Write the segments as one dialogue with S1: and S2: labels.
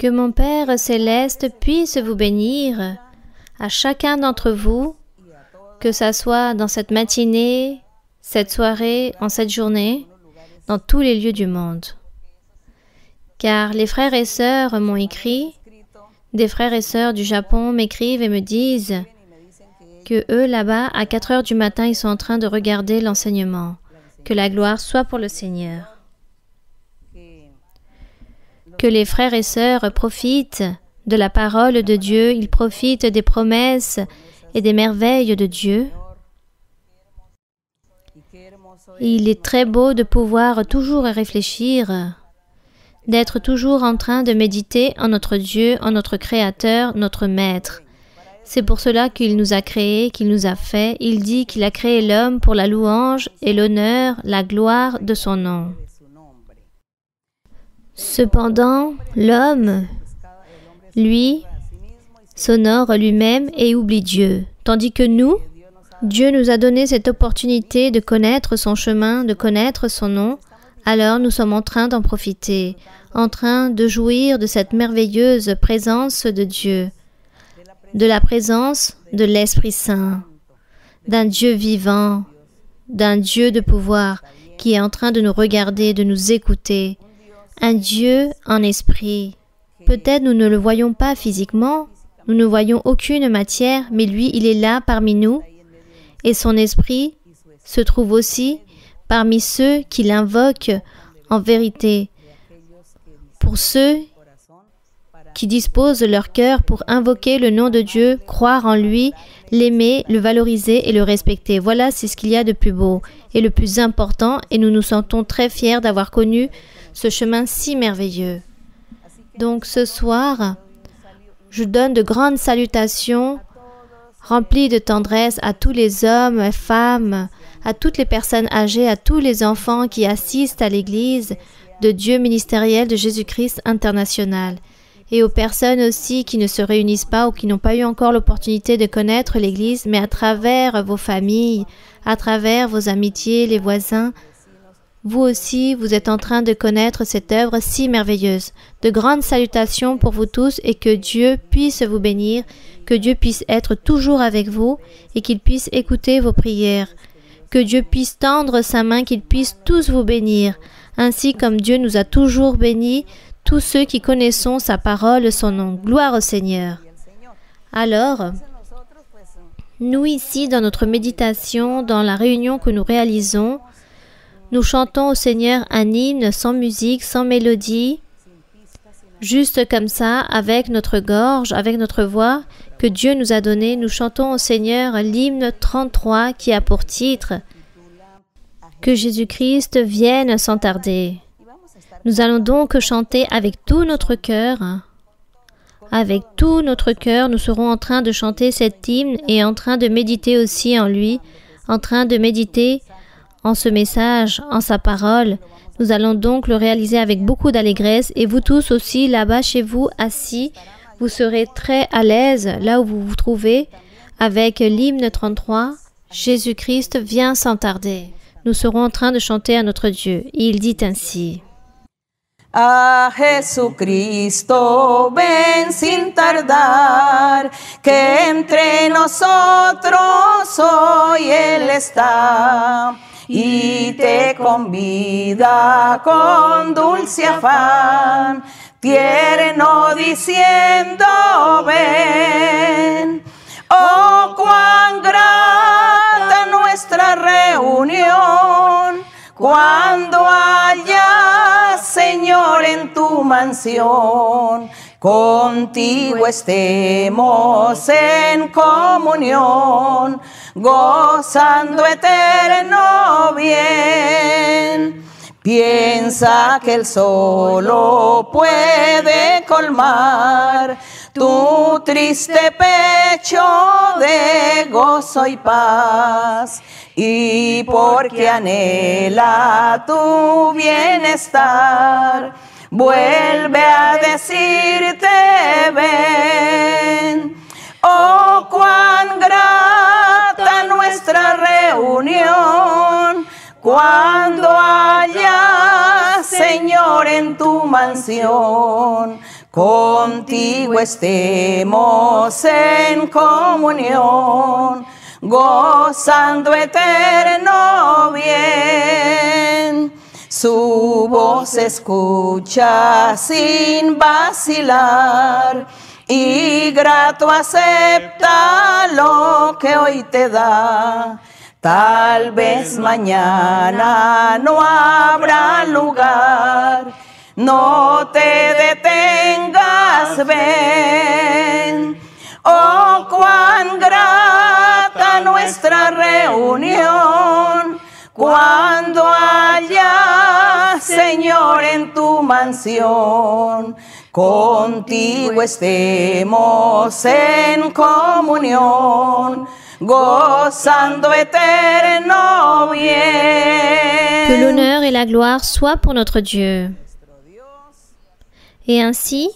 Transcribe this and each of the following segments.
S1: Que mon Père céleste puisse vous bénir, à chacun d'entre vous, que ça soit dans cette matinée, cette soirée, en cette journée, dans tous les lieux du monde. Car les frères et sœurs m'ont écrit, des frères et sœurs du Japon m'écrivent et me disent que eux, là-bas, à 4 heures du matin, ils sont en train de regarder l'enseignement. Que la gloire soit pour le Seigneur. Que les frères et sœurs profitent de la parole de Dieu, ils profitent des promesses et des merveilles de Dieu. Il est très beau de pouvoir toujours réfléchir, d'être toujours en train de méditer en notre Dieu, en notre Créateur, notre Maître. C'est pour cela qu'il nous a créés, qu'il nous a fait. Il dit qu'il a créé l'homme pour la louange et l'honneur, la gloire de son nom. Cependant, l'homme, lui, s'honore lui-même et oublie Dieu. Tandis que nous, Dieu nous a donné cette opportunité de connaître son chemin, de connaître son nom. Alors nous sommes en train d'en profiter, en train de jouir de cette merveilleuse présence de Dieu, de la présence de l'Esprit Saint, d'un Dieu vivant, d'un Dieu de pouvoir qui est en train de nous regarder, de nous écouter, un Dieu en esprit. Peut-être nous ne le voyons pas physiquement, nous ne voyons aucune matière, mais lui, il est là parmi nous, et son esprit se trouve aussi parmi ceux qui l'invoquent en vérité, pour ceux qui disposent leur cœur pour invoquer le nom de Dieu, croire en lui, l'aimer, le valoriser et le respecter. Voilà, c'est ce qu'il y a de plus beau et le plus important, et nous nous sentons très fiers d'avoir connu ce chemin si merveilleux. Donc ce soir, je donne de grandes salutations remplies de tendresse à tous les hommes et femmes, à toutes les personnes âgées, à tous les enfants qui assistent à l'Église de Dieu ministériel de Jésus-Christ international, et aux personnes aussi qui ne se réunissent pas ou qui n'ont pas eu encore l'opportunité de connaître l'Église, mais à travers vos familles, à travers vos amitiés, les voisins, vous aussi, vous êtes en train de connaître cette œuvre si merveilleuse. De grandes salutations pour vous tous et que Dieu puisse vous bénir, que Dieu puisse être toujours avec vous et qu'il puisse écouter vos prières. Que Dieu puisse tendre sa main, qu'il puisse tous vous bénir, ainsi comme Dieu nous a toujours bénis, tous ceux qui connaissons sa parole, son nom. Gloire au Seigneur. Alors, nous ici, dans notre méditation, dans la réunion que nous réalisons, nous chantons au Seigneur un hymne sans musique, sans mélodie, juste comme ça, avec notre gorge, avec notre voix que Dieu nous a donnée. Nous chantons au Seigneur l'hymne 33 qui a pour titre « Que Jésus-Christ vienne sans tarder ». Nous allons donc chanter avec tout notre cœur. Avec tout notre cœur, nous serons en train de chanter cet hymne et en train de méditer aussi en lui, en train de méditer en ce message, en sa parole. Nous allons donc le réaliser avec beaucoup d'allégresse et vous tous aussi, là-bas chez vous, assis, vous serez très à l'aise là où vous vous trouvez avec l'hymne 33, « Jésus-Christ vient sans tarder ». Nous serons en train de chanter à notre Dieu. Il dit ainsi.
S2: A Jesucristo ven sin tardar, que entre nosotros hoy Él está, y te convida con dulce afán, tierno diciendo ven. Oh, cuán grata nuestra reunión, cuando haya, Señor, en tu mansión, contigo estemos en comunión, gozando eterno bien. Piensa que Él solo puede colmar tu triste pecho de gozo y paz, y porque anhela tu bienestar, vuelve a decirte ven. Oh, cuán grata nuestra reunión, cuando haya, Señor, Señor, en tu mansión. Contigo estemos en comunión, gozando eterno bien. Su voz escucha sin vacilar y grato acepta lo que hoy te da. Tal vez mañana no habrá lugar, no te detengas, ven. Oh, cuán grata nuestra reunión, cuando haya, Señor, en tu mansión. Contigo estemos en comunión, gozando eterno bien.
S1: Que l'honneur et la gloire soient pour notre Dieu. Et ainsi,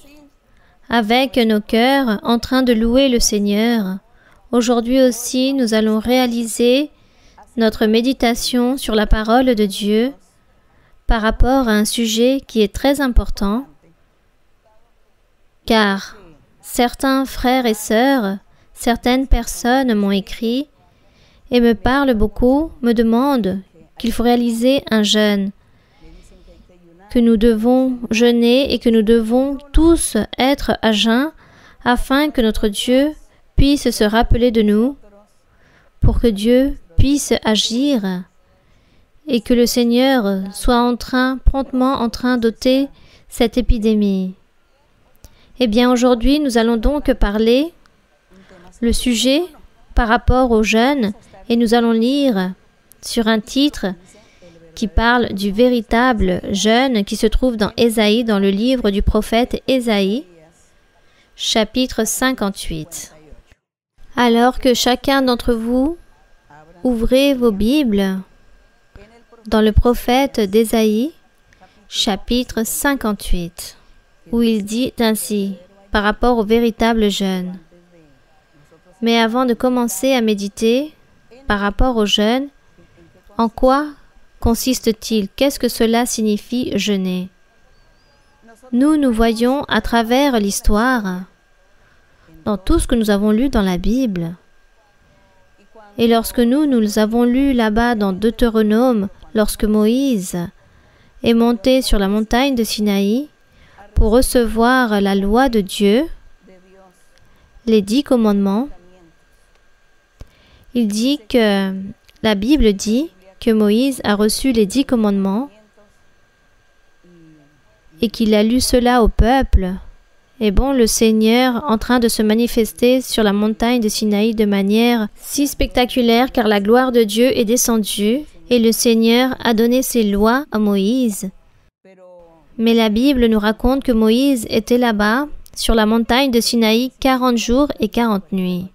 S1: avec nos cœurs en train de louer le Seigneur, aujourd'hui aussi nous allons réaliser notre méditation sur la parole de Dieu par rapport à un sujet qui est très important, car certains frères et sœurs, certaines personnes m'ont écrit et me parlent beaucoup, me demandent qu'il faut réaliser un jeûne, que nous devons jeûner et que nous devons tous être à jeun afin que notre Dieu puisse se rappeler de nous, pour que Dieu puisse agir et que le Seigneur soit promptement en train d'ôter cette épidémie. Eh bien, aujourd'hui, nous allons donc parler le sujet par rapport au jeûne et nous allons lire sur un titre qui parle du véritable jeûne qui se trouve dans Ésaïe, dans le livre du prophète Ésaïe, chapitre 58. Alors que chacun d'entre vous ouvrez vos Bibles dans le prophète d'Ésaïe, chapitre 58, où il dit ainsi, par rapport au véritable jeûne. Mais avant de commencer à méditer par rapport au jeûne, en quoi consiste-t-il? Qu'est-ce que cela signifie jeûner? Nous voyons à travers l'histoire, dans tout ce que nous avons lu dans la Bible, et lorsque nous avons lu là-bas dans Deutéronome, lorsque Moïse est monté sur la montagne de Sinaï pour recevoir la loi de Dieu, les 10 commandements, il dit que la Bible dit que Moïse a reçu les 10 commandements et qu'il a lu cela au peuple. Et bon, le Seigneur en train de se manifester sur la montagne de Sinaï de manière si spectaculaire car la gloire de Dieu est descendue et le Seigneur a donné ses lois à Moïse. Mais la Bible nous raconte que Moïse était là-bas sur la montagne de Sinaï 40 jours et 40 nuits,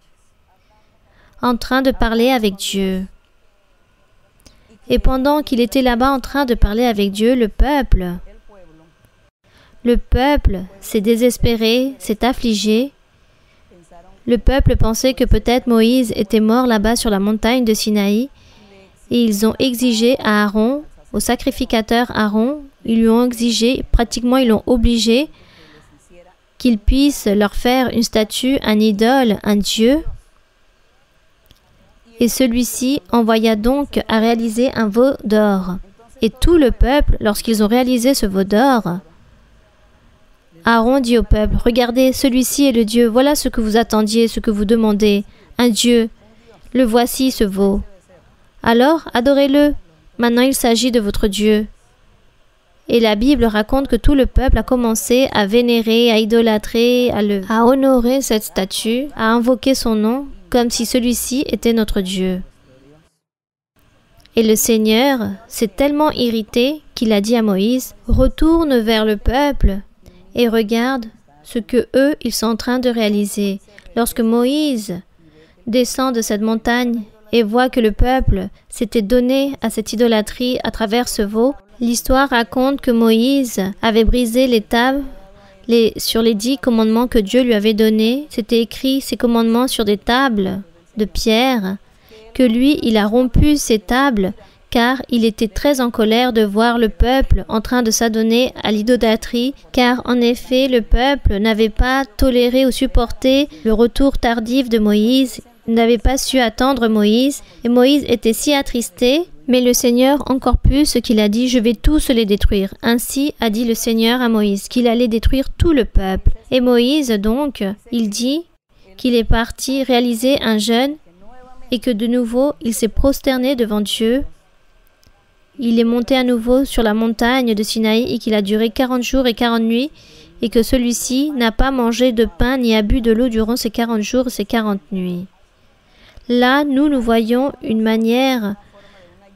S1: en train de parler avec Dieu. Et pendant qu'il était là-bas en train de parler avec Dieu, le peuple s'est désespéré, s'est affligé. Le peuple pensait que peut-être Moïse était mort là-bas sur la montagne de Sinaï et ils ont exigé à Aaron, au sacrificateur Aaron, ils lui ont exigé, pratiquement ils l'ont obligé qu'il puisse leur faire une statue, un idole, un dieu. Et celui-ci envoya donc à réaliser un veau d'or. Et tout le peuple, lorsqu'ils ont réalisé ce veau d'or, Aaron dit au peuple, « Regardez, celui-ci est le Dieu, voilà ce que vous attendiez, ce que vous demandez, un Dieu, le voici ce veau. Alors, adorez-le, maintenant il s'agit de votre Dieu. » Et la Bible raconte que tout le peuple a commencé à vénérer, à idolâtrer, à honorer cette statue, à invoquer son nom, comme si celui-ci était notre Dieu. Et le Seigneur s'est tellement irrité qu'il a dit à Moïse, « Retourne vers le peuple et regarde ce que eux, ils sont en train de réaliser. » Lorsque Moïse descend de cette montagne et voit que le peuple s'était donné à cette idolâtrie à travers ce veau, l'histoire raconte que Moïse avait brisé les tables sur les 10 commandements que Dieu lui avait donnés. C'était écrit ces commandements sur des tables de pierre, que lui, il a rompu ces tables, car il était très en colère de voir le peuple en train de s'adonner à l'idolâtrie, car en effet le peuple n'avait pas toléré ou supporté le retour tardif de Moïse, n'avait pas su attendre Moïse, et Moïse était si attristé, mais le Seigneur encore plus ce qu'il a dit, je vais tous les détruire. Ainsi a dit le Seigneur à Moïse, qu'il allait détruire tout le peuple. Et Moïse donc, il dit qu'il est parti réaliser un jeûne et que de nouveau il s'est prosterné devant Dieu. Il est monté à nouveau sur la montagne de Sinaï et qu'il a duré 40 jours et 40 nuits et que celui-ci n'a pas mangé de pain ni a bu de l'eau durant ces 40 jours et ces 40 nuits. Là, nous voyons une manière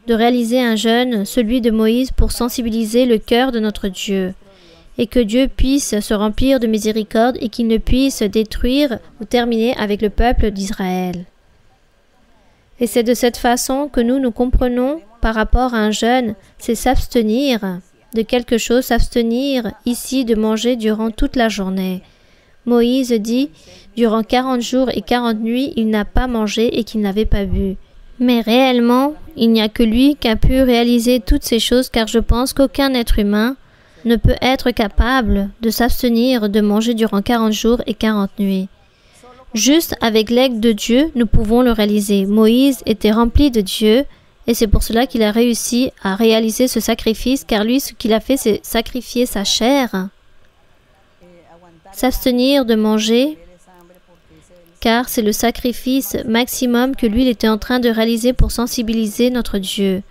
S1: de réaliser un jeûne, celui de Moïse, pour sensibiliser le cœur de notre Dieu, et que Dieu puisse se remplir de miséricorde et qu'il ne puisse détruire ou terminer avec le peuple d'Israël. Et c'est de cette façon que nous comprenons par rapport à un jeûne, c'est s'abstenir de quelque chose, s'abstenir ici de manger durant toute la journée. Moïse dit, durant 40 jours et 40 nuits, il n'a pas mangé et qu'il n'avait pas bu. Mais réellement, il n'y a que lui qui a pu réaliser toutes ces choses, car je pense qu'aucun être humain ne peut être capable de s'abstenir de manger durant 40 jours et 40 nuits. Juste avec l'aide de Dieu, nous pouvons le réaliser. Moïse était rempli de Dieu, et c'est pour cela qu'il a réussi à réaliser ce sacrifice, car lui, ce qu'il a fait, c'est sacrifier sa chair, s'abstenir de manger, car c'est le sacrifice maximum que lui il était en train de réaliser pour sensibiliser notre Dieu,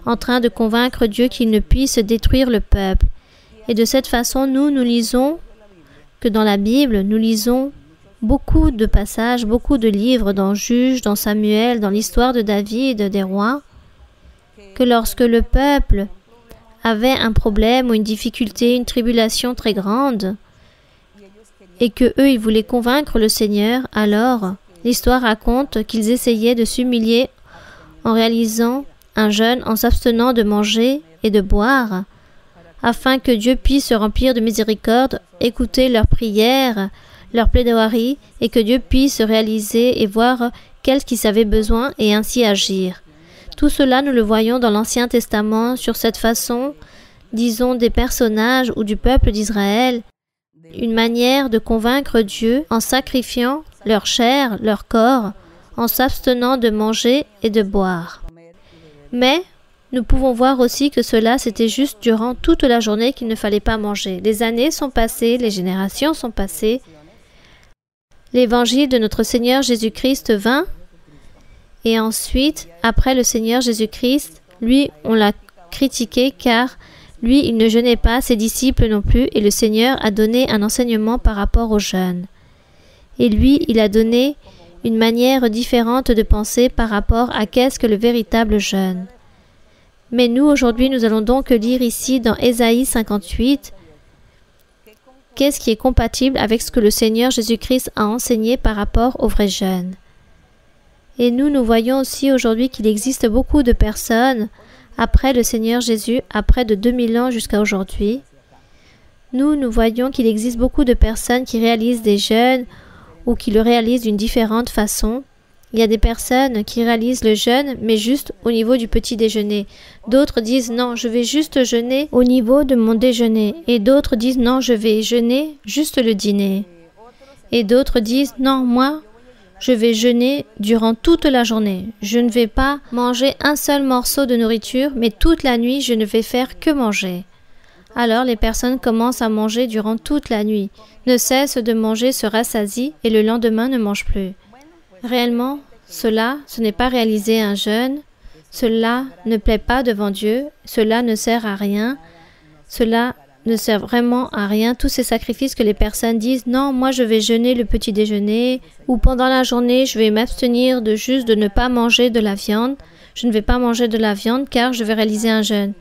S1: en train de convaincre Dieu qu'il ne puisse détruire le peuple. Et de cette façon, nous lisons que dans la Bible, nous lisons beaucoup de passages, beaucoup de livres dans Juges, dans Samuel, dans l'histoire de David, des rois, que lorsque le peuple avait un problème ou une difficulté, une tribulation très grande, et que eux, ils voulaient convaincre le Seigneur, alors l'histoire raconte qu'ils essayaient de s'humilier en réalisant un jeûne, en s'abstenant de manger et de boire, afin que Dieu puisse se remplir de miséricorde, écouter leurs prières, leurs plaidoiries, et que Dieu puisse réaliser et voir qu'est-ce qu'ils avaient besoin et ainsi agir. Tout cela, nous le voyons dans l'Ancien Testament sur cette façon, disons, des personnages ou du peuple d'Israël, une manière de convaincre Dieu en sacrifiant leur chair, leur corps, en s'abstenant de manger et de boire. Mais nous pouvons voir aussi que cela, c'était juste durant toute la journée qu'il ne fallait pas manger. Les années sont passées, les générations sont passées. L'évangile de notre Seigneur Jésus-Christ vint, et ensuite, après le Seigneur Jésus-Christ, lui, on l'a critiqué car lui, il ne jeûnait pas, ses disciples non plus, et le Seigneur a donné un enseignement par rapport au jeûne. Et lui, il a donné une manière différente de penser par rapport à qu'est-ce que le véritable jeûne. Mais nous, aujourd'hui, nous allons donc lire ici dans Ésaïe 58, qu'est-ce qui est compatible avec ce que le Seigneur Jésus-Christ a enseigné par rapport au vrai jeûne. Et nous voyons aussi aujourd'hui qu'il existe beaucoup de personnes, après le Seigneur Jésus, après de 2000 ans jusqu'à aujourd'hui. Nous voyons qu'il existe beaucoup de personnes qui réalisent des jeûnes ou qui le réalisent d'une différente façon. Il y a des personnes qui réalisent le jeûne, mais juste au niveau du petit déjeuner. D'autres disent non, je vais juste jeûner au niveau de mon déjeuner. Et d'autres disent non, je vais jeûner juste le dîner. Et d'autres disent non, moi, je vais jeûner durant toute la journée. Je ne vais pas manger un seul morceau de nourriture, mais toute la nuit, je ne vais faire que manger. Alors les personnes commencent à manger durant toute la nuit, ne cessent de manger, se rassasient et le lendemain ne mangent plus. Réellement, ce n'est pas réaliser un jeûne, cela ne plaît pas devant Dieu, cela ne sert à rien, cela ne sert vraiment à rien, tous ces sacrifices que les personnes disent « Non, moi je vais jeûner le petit déjeuner » ou « Pendant la journée, je vais m'abstenir de juste de ne pas manger de la viande. Je ne vais pas manger de la viande car je vais réaliser un jeûne. »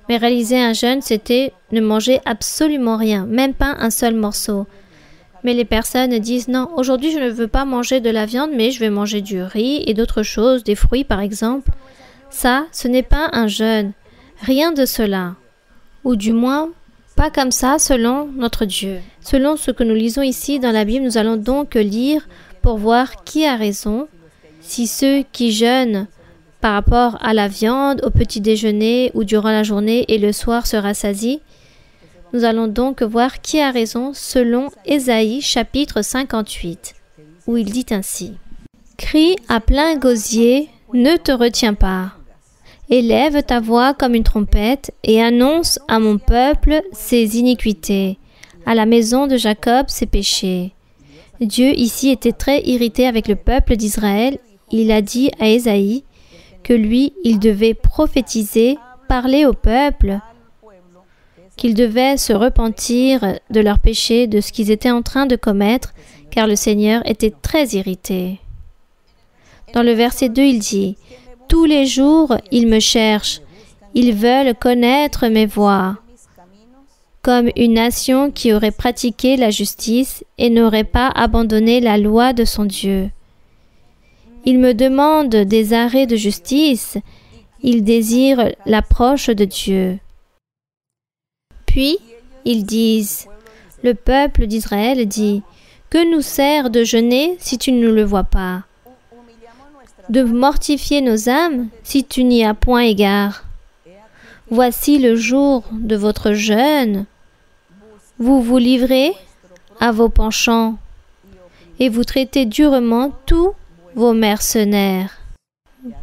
S1: Mais réaliser un jeûne, c'était ne manger absolument rien, même pas un seul morceau. Mais les personnes disent « Non, aujourd'hui je ne veux pas manger de la viande, mais je vais manger du riz et d'autres choses, des fruits par exemple. » Ça, ce n'est pas un jeûne. Rien de cela. Ou du moins, pas comme ça selon notre Dieu. Selon ce que nous lisons ici dans la Bible, nous allons donc lire pour voir qui a raison. Si ceux qui jeûnent par rapport à la viande, au petit déjeuner ou durant la journée et le soir se rassasie. Nous allons donc voir qui a raison selon Ésaïe chapitre 58, où il dit ainsi. « Crie à plein gosier, ne te retiens pas. Élève ta voix comme une trompette et annonce à mon peuple ses iniquités, à la maison de Jacob ses péchés. » Dieu ici était très irrité avec le peuple d'Israël. Il a dit à Ésaïe que lui, il devait prophétiser, parler au peuple, qu'ils devaient se repentir de leurs péchés, de ce qu'ils étaient en train de commettre, car le Seigneur était très irrité. Dans le verset 2, il dit « Tous les jours, ils me cherchent, ils veulent connaître mes voies. » Comme une nation qui aurait pratiqué la justice et n'aurait pas abandonné la loi de son Dieu. Ils me demandent des arrêts de justice, ils désirent l'approche de Dieu. Puis, ils disent, le peuple d'Israël dit, « Que nous sert de jeûner si tu ne le vois pas? De mortifier nos âmes si tu n'y as point égard? Voici le jour de votre jeûne. Vous vous livrez à vos penchants et vous traitez durement tous vos mercenaires. »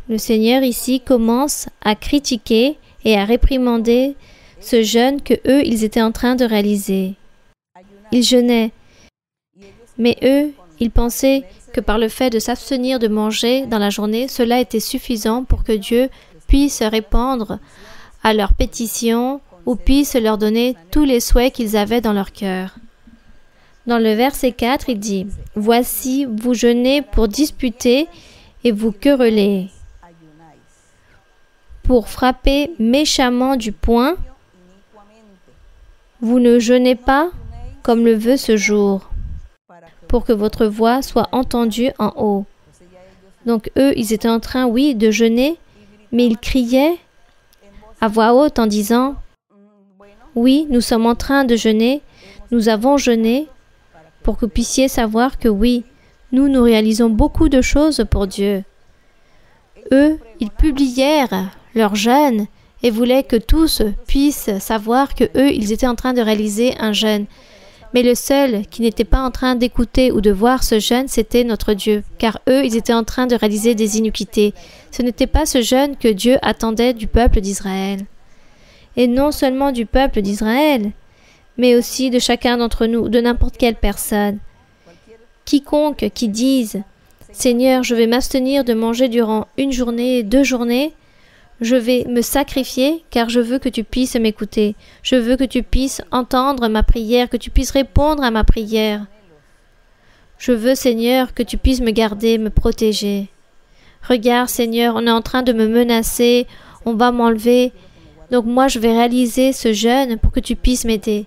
S1: Le Seigneur ici commence à critiquer et à réprimander ce jeûne que eux, ils étaient en train de réaliser. Ils jeûnaient, mais eux, ils pensaient que par le fait de s'abstenir de manger dans la journée, cela était suffisant pour que Dieu puisse répondre à leurs pétitions ou puisse leur donner tous les souhaits qu'ils avaient dans leur cœur. Dans le verset 4, il dit « Voici, vous jeûnez pour disputer et vous querellez, pour frapper méchamment du poing. Vous ne jeûnez pas comme le veut ce jour, pour que votre voix soit entendue en haut. » Donc eux, ils étaient en train, oui, de jeûner, mais ils criaient à voix haute en disant « Oui, nous sommes en train de jeûner, nous avons jeûné, pour que vous puissiez savoir que oui, nous réalisons beaucoup de choses pour Dieu. » Eux, ils publièrent leur jeûne et voulaient que tous puissent savoir que eux, ils étaient en train de réaliser un jeûne. Mais le seul qui n'était pas en train d'écouter ou de voir ce jeûne, c'était notre Dieu, car eux, ils étaient en train de réaliser des iniquités. Ce n'était pas ce jeûne que Dieu attendait du peuple d'Israël. Et non seulement du peuple d'Israël, mais aussi de chacun d'entre nous, de n'importe quelle personne. Quiconque qui dise « Seigneur, je vais m'abstenir de manger durant une journée, 2 journées, je vais me sacrifier car je veux que tu puisses m'écouter. Je veux que tu puisses entendre ma prière, que tu puisses répondre à ma prière. Je veux, Seigneur, que tu puisses me garder, me protéger. Regarde, Seigneur, on est en train de me menacer, on va m'enlever. Donc moi, je vais réaliser ce jeûne pour que tu puisses m'aider. »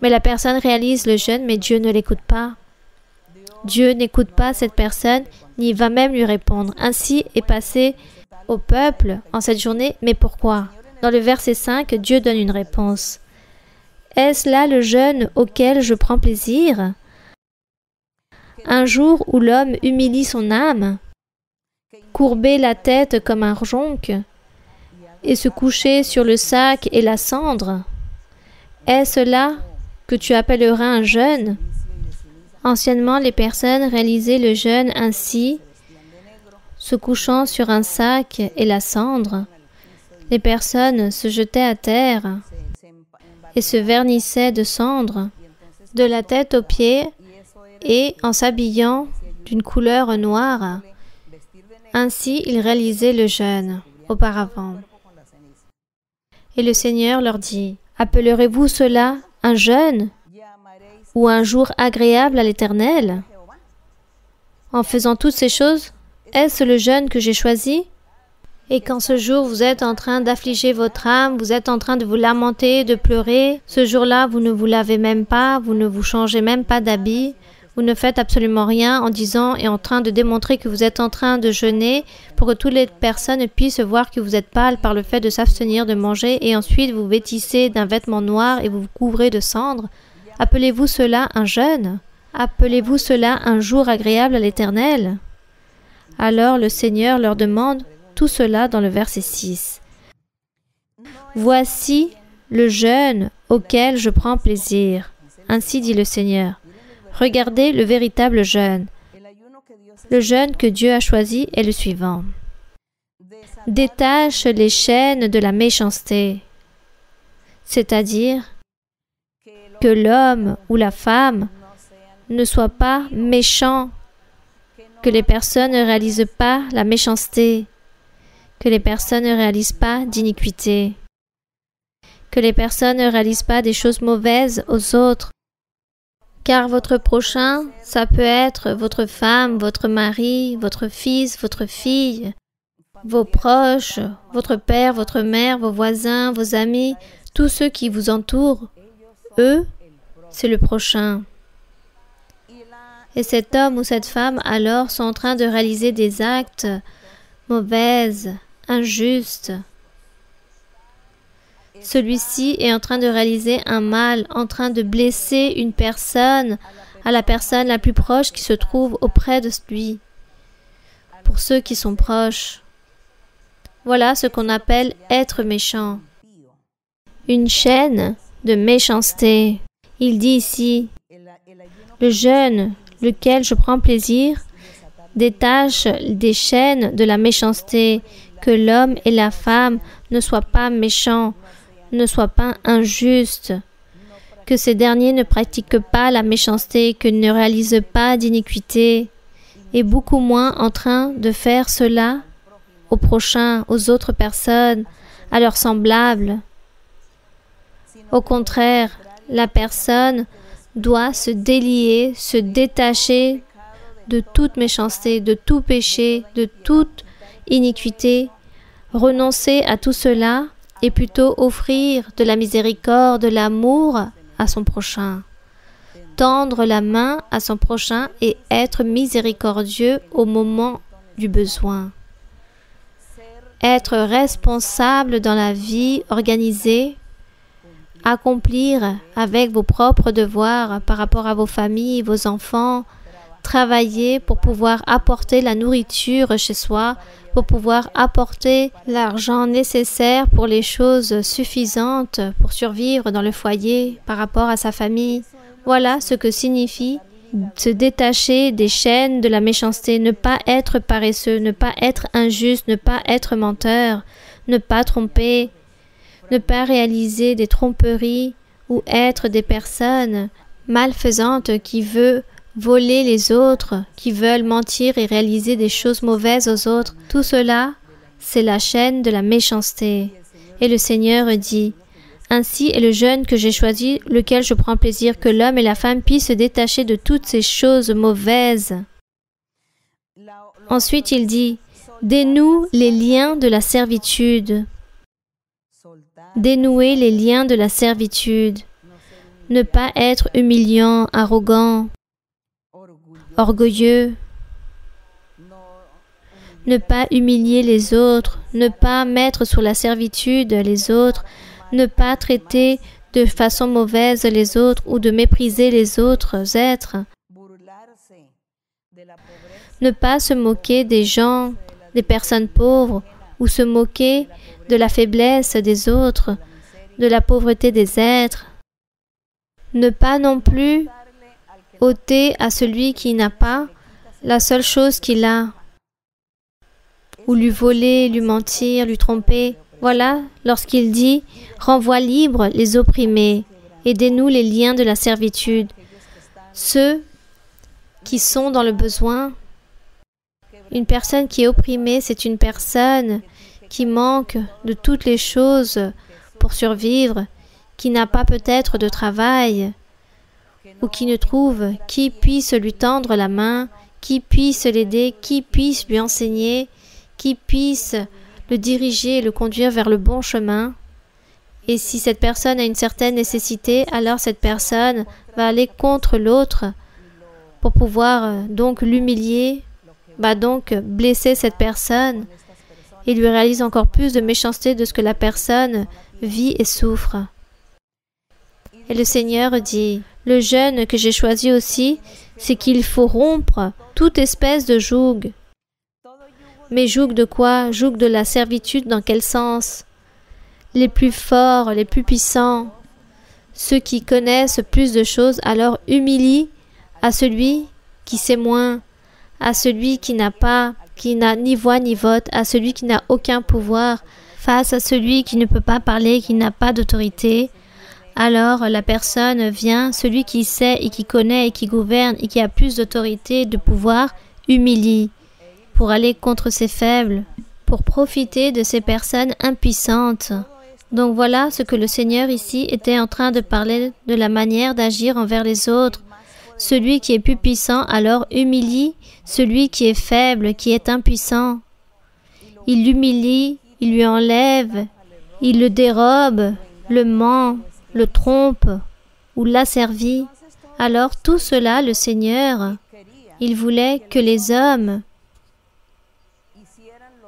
S1: Mais la personne réalise le jeûne, mais Dieu ne l'écoute pas. Dieu n'écoute pas cette personne, ni va même lui répondre. Ainsi est passé au peuple en cette journée. Mais pourquoi? Dans le verset 5, Dieu donne une réponse. « Est-ce là le jeûne auquel je prends plaisir? Un jour où l'homme humilie son âme, courber la tête comme un jonc, et se coucher sur le sac et la cendre? Est-ce là que tu appelleras un jeûne? » Anciennement, les personnes réalisaient le jeûne ainsi, se couchant sur un sac et la cendre. Les personnes se jetaient à terre et se vernissaient de cendre, de la tête aux pieds, et en s'habillant d'une couleur noire. Ainsi, ils réalisaient le jeûne auparavant. Et le Seigneur leur dit, « Appellerez-vous cela un jeûne ou un jour agréable à l'Éternel? En faisant toutes ces choses, est-ce le jeûne que j'ai choisi? Et quand ce jour vous êtes en train d'affliger votre âme, vous êtes en train de vous lamenter, de pleurer, ce jour-là, vous ne vous lavez même pas, vous ne vous changez même pas d'habit, vous ne faites absolument rien en disant et en train de démontrer que vous êtes en train de jeûner pour que toutes les personnes puissent voir que vous êtes pâle par le fait de s'abstenir de manger et ensuite vous vêtissez d'un vêtement noir et vous vous couvrez de cendres. Appelez-vous cela un jeûne? Appelez-vous cela un jour agréable à l'Éternel? » Alors le Seigneur leur demande, tout cela dans le verset 6. Voici le jeûne auquel je prends plaisir. Ainsi dit le Seigneur. Regardez le véritable jeûne. Le jeûne que Dieu a choisi est le suivant. Détache les chaînes de la méchanceté, c'est-à-dire que l'homme ou la femme ne soit pas méchant, que les personnes ne réalisent pas la méchanceté, que les personnes ne réalisent pas d'iniquité, que les personnes ne réalisent pas des choses mauvaises aux autres. Car votre prochain, ça peut être votre femme, votre mari, votre fils, votre fille, vos proches, votre père, votre mère, vos voisins, vos amis, tous ceux qui vous entourent. Eux, c'est le prochain. Et cet homme ou cette femme, alors, sont en train de réaliser des actes mauvais, injustes. Celui-ci est en train de réaliser un mal, en train de blesser une personne, à la personne la plus proche qui se trouve auprès de lui. Pour ceux qui sont proches. Voilà ce qu'on appelle être méchant. Une chaîne de méchanceté. Il dit ici, le jeûne, lequel je prends plaisir, détache des chaînes de la méchanceté, que l'homme et la femme ne soient pas méchants, ne soient pas injustes, que ces derniers ne pratiquent pas la méchanceté, qu'ils ne réalisent pas d'iniquité, et beaucoup moins en train de faire cela aux prochains, aux autres personnes, à leurs semblables. Au contraire, la personne doit se délier, se détacher de toute méchanceté, de tout péché, de toute iniquité, renoncer à tout cela et plutôt offrir de la miséricorde, de l'amour à son prochain. Tendre la main à son prochain et être miséricordieux au moment du besoin. Être responsable dans la vie organisée, accomplir avec vos propres devoirs par rapport à vos familles, vos enfants, travailler pour pouvoir apporter la nourriture chez soi, pour pouvoir apporter l'argent nécessaire pour les choses suffisantes pour survivre dans le foyer par rapport à sa famille. Voilà ce que signifie se détacher des chaînes de la méchanceté, ne pas être paresseux, ne pas être injuste, ne pas être menteur, ne pas tromper, ne pas réaliser des tromperies ou être des personnes malfaisantes qui veulent voler les autres, qui veulent mentir et réaliser des choses mauvaises aux autres. Tout cela, c'est la chaîne de la méchanceté. Et le Seigneur dit, « Ainsi est le jeûne que j'ai choisi, lequel je prends plaisir que l'homme et la femme puissent se détacher de toutes ces choses mauvaises. » Ensuite, il dit, « Dénoue les liens de la servitude. » Dénouer les liens de la servitude. Ne pas être humiliant, arrogant, orgueilleux, ne pas humilier les autres, ne pas mettre sous la servitude les autres, ne pas traiter de façon mauvaise les autres ou de mépriser les autres êtres, ne pas se moquer des gens, des personnes pauvres, ou se moquer de la faiblesse des autres, de la pauvreté des êtres, ne pas non plus ôter à celui qui n'a pas la seule chose qu'il a, ou lui voler, lui mentir, lui tromper. Voilà, lorsqu'il dit « Renvoie libre les opprimés et dénoue les liens de la servitude ». Ceux qui sont dans le besoin, une personne qui est opprimée, c'est une personne qui manque de toutes les choses pour survivre, qui n'a pas peut-être de travail, ou qui ne trouve qui puisse lui tendre la main, qui puisse l'aider, qui puisse lui enseigner, qui puisse le diriger et le conduire vers le bon chemin. Et si cette personne a une certaine nécessité, alors cette personne va aller contre l'autre pour pouvoir donc l'humilier, va donc blesser cette personne et lui réalise encore plus de méchanceté de ce que la personne vit et souffre. Et le Seigneur dit, le jeûne que j'ai choisi aussi, c'est qu'il faut rompre toute espèce de joug. Mais joug de quoi? Joug de la servitude dans quel sens? Les plus forts, les plus puissants, ceux qui connaissent plus de choses, alors humilient à celui qui sait moins, à celui qui n'a ni voix ni vote, à celui qui n'a aucun pouvoir, face à celui qui ne peut pas parler, qui n'a pas d'autorité. Alors la personne vient, celui qui sait et qui connaît et qui gouverne et qui a plus d'autorité, de pouvoir, humilie pour aller contre ces faibles, pour profiter de ces personnes impuissantes. Donc voilà ce que le Seigneur ici était en train de parler de la manière d'agir envers les autres. Celui qui est plus puissant alors humilie celui qui est faible, qui est impuissant. Il l'humilie, il lui enlève, il le dérobe, le ment, le trompe ou l'asservit. Alors tout cela, le Seigneur, il voulait que les hommes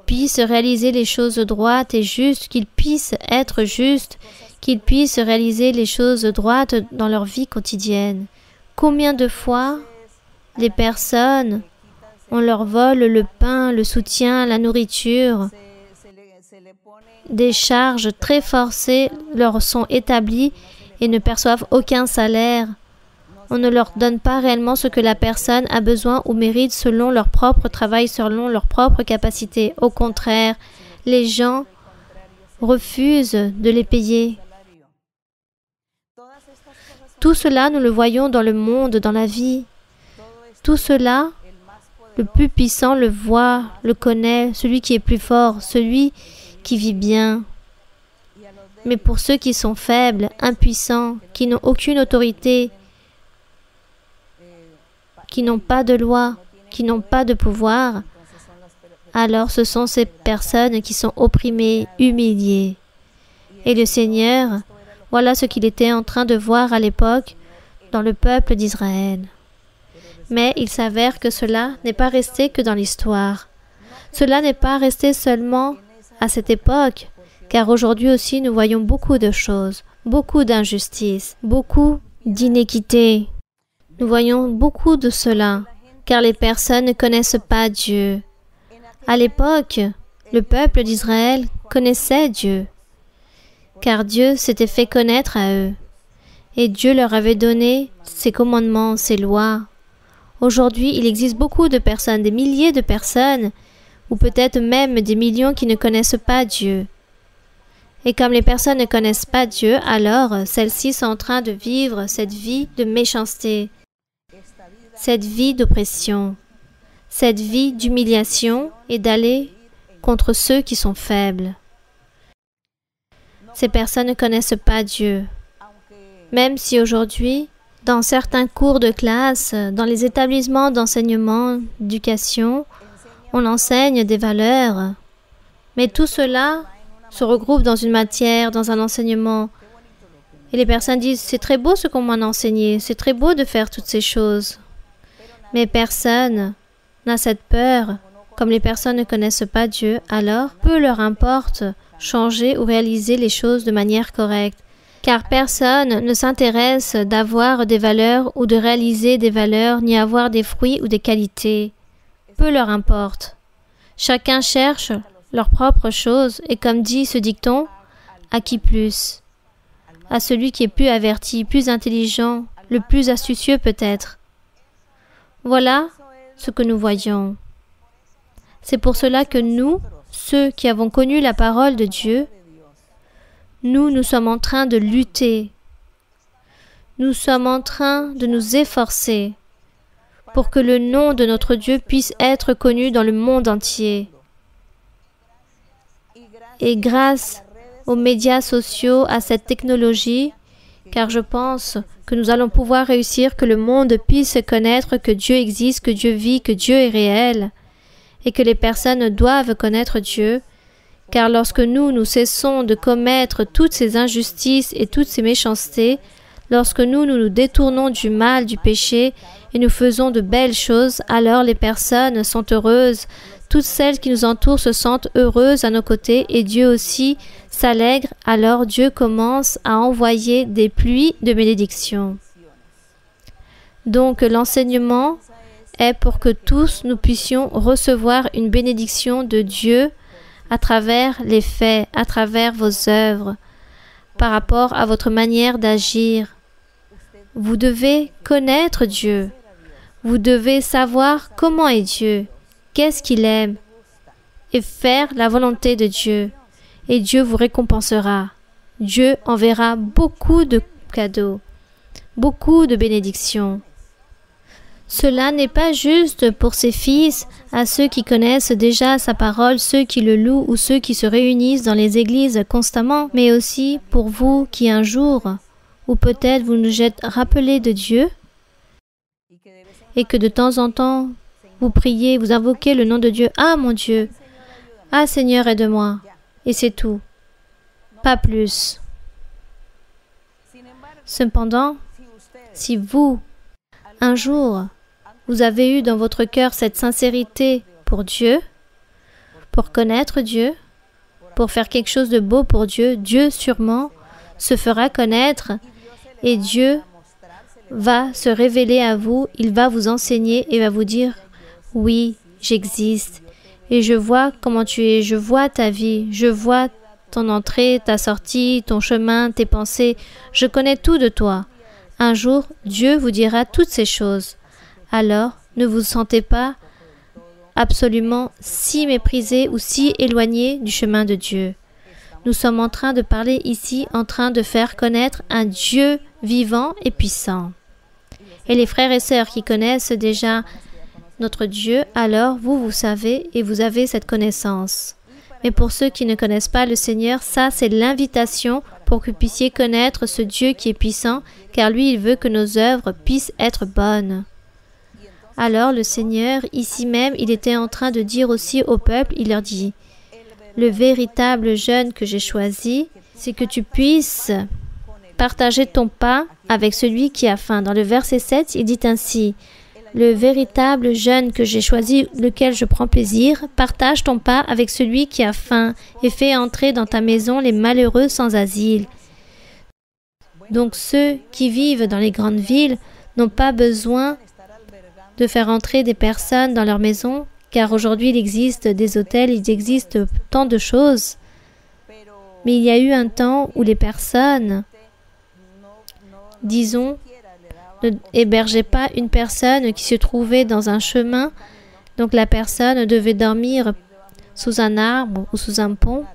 S1: puissent réaliser les choses droites et justes, qu'ils puissent être justes, qu'ils puissent réaliser les choses droites dans leur vie quotidienne. Combien de fois les personnes, on leur vole le pain, le soutien, la nourriture, des charges très forcées leur sont établies et ne perçoivent aucun salaire. On ne leur donne pas réellement ce que la personne a besoin ou mérite selon leur propre travail, selon leur propre capacité. Au contraire, les gens refusent de les payer. Tout cela, nous le voyons dans le monde, dans la vie. Tout cela, le plus puissant le voit, le connaît, celui qui est plus fort, celui qui vit bien. Mais pour ceux qui sont faibles, impuissants, qui n'ont aucune autorité, qui n'ont pas de loi, qui n'ont pas de pouvoir, alors ce sont ces personnes qui sont opprimées, humiliées. Et le Seigneur, voilà ce qu'il était en train de voir à l'époque dans le peuple d'Israël. Mais il s'avère que cela n'est pas resté que dans l'histoire. Cela n'est pas resté seulement à cette époque, car aujourd'hui aussi nous voyons beaucoup de choses, beaucoup d'injustices, beaucoup d'inéquité. Nous voyons beaucoup de cela, car les personnes ne connaissent pas Dieu. À l'époque, le peuple d'Israël connaissait Dieu, car Dieu s'était fait connaître à eux, et Dieu leur avait donné ses commandements, ses lois. Aujourd'hui, il existe beaucoup de personnes, des milliers de personnes, ou peut-être même des millions qui ne connaissent pas Dieu. Et comme les personnes ne connaissent pas Dieu, alors celles-ci sont en train de vivre cette vie de méchanceté, cette vie d'oppression, cette vie d'humiliation et d'aller contre ceux qui sont faibles. Ces personnes ne connaissent pas Dieu. Même si aujourd'hui, dans certains cours de classe, dans les établissements d'enseignement, d'éducation, on enseigne des valeurs, mais tout cela se regroupe dans une matière, dans un enseignement. Et les personnes disent, c'est très beau ce qu'on m'a enseigné, c'est très beau de faire toutes ces choses. Mais personne n'a cette peur. Comme les personnes ne connaissent pas Dieu, alors peu leur importe changer ou réaliser les choses de manière correcte. Car personne ne s'intéresse d'avoir des valeurs ou de réaliser des valeurs, ni avoir des fruits ou des qualités. Peu leur importe. Chacun cherche leurs propres choses et comme dit ce dicton, à qui plus? À celui qui est plus averti, plus intelligent, le plus astucieux peut-être. Voilà ce que nous voyons. C'est pour cela que nous, ceux qui avons connu la parole de Dieu, nous sommes en train de lutter. Nous sommes en train de nous efforcer pour que le nom de notre Dieu puisse être connu dans le monde entier. Et grâce aux médias sociaux, à cette technologie, car je pense que nous allons pouvoir réussir, que le monde puisse connaître que Dieu existe, que Dieu vit, que Dieu est réel, et que les personnes doivent connaître Dieu, car lorsque nous cessons de commettre toutes ces injustices et toutes ces méchancetés, lorsque nous détournons du mal, du péché, et nous faisons de belles choses, alors les personnes sont heureuses, toutes celles qui nous entourent se sentent heureuses à nos côtés, et Dieu aussi s'allègre, alors Dieu commence à envoyer des pluies de bénédictions. Donc l'enseignement est pour que tous nous puissions recevoir une bénédiction de Dieu à travers les faits, à travers vos œuvres, par rapport à votre manière d'agir. Vous devez connaître Dieu. Vous devez savoir comment est Dieu, qu'est-ce qu'il aime, et faire la volonté de Dieu. Et Dieu vous récompensera. Dieu enverra beaucoup de cadeaux, beaucoup de bénédictions. Cela n'est pas juste pour ses fils, à ceux qui connaissent déjà sa parole, ceux qui le louent ou ceux qui se réunissent dans les églises constamment, mais aussi pour vous qui un jour, ou peut-être vous nous êtes rappelés de Dieu, et que de temps en temps, vous priez, vous invoquez le nom de Dieu. Ah mon Dieu, ah Seigneur aide-moi, et c'est tout, pas plus. Cependant, si vous, un jour, vous avez eu dans votre cœur cette sincérité pour Dieu, pour connaître Dieu, pour faire quelque chose de beau pour Dieu, Dieu sûrement se fera connaître et Dieu va se révéler à vous, il va vous enseigner et va vous dire « Oui, j'existe et je vois comment tu es, je vois ta vie, je vois ton entrée, ta sortie, ton chemin, tes pensées, je connais tout de toi. » Un jour, Dieu vous dira toutes ces choses. Alors, ne vous sentez pas absolument si méprisé ou si éloigné du chemin de Dieu. Nous sommes en train de parler ici, en train de faire connaître un Dieu vivant et puissant. Et les frères et sœurs qui connaissent déjà notre Dieu, alors vous savez et vous avez cette connaissance. Mais pour ceux qui ne connaissent pas le Seigneur, ça c'est l'invitation pour que vous puissiez connaître ce Dieu qui est puissant, car lui il veut que nos œuvres puissent être bonnes. Alors le Seigneur, ici même, il était en train de dire aussi au peuple, il leur dit, « Le véritable jeûne que j'ai choisi, c'est que tu puisses partager ton pain avec celui qui a faim. » Dans le verset 7, il dit ainsi, « Le véritable jeûne que j'ai choisi, lequel je prends plaisir, partage ton pain avec celui qui a faim et fais entrer dans ta maison les malheureux sans asile. » Donc ceux qui vivent dans les grandes villes n'ont pas besoin de faire entrer des personnes dans leur maison, car aujourd'hui il existe des hôtels, il existe tant de choses. Mais il y a eu un temps où les personnes, disons, ne hébergeaient pas une personne qui se trouvait dans un chemin, donc la personne devait dormir sous un arbre ou sous un pont.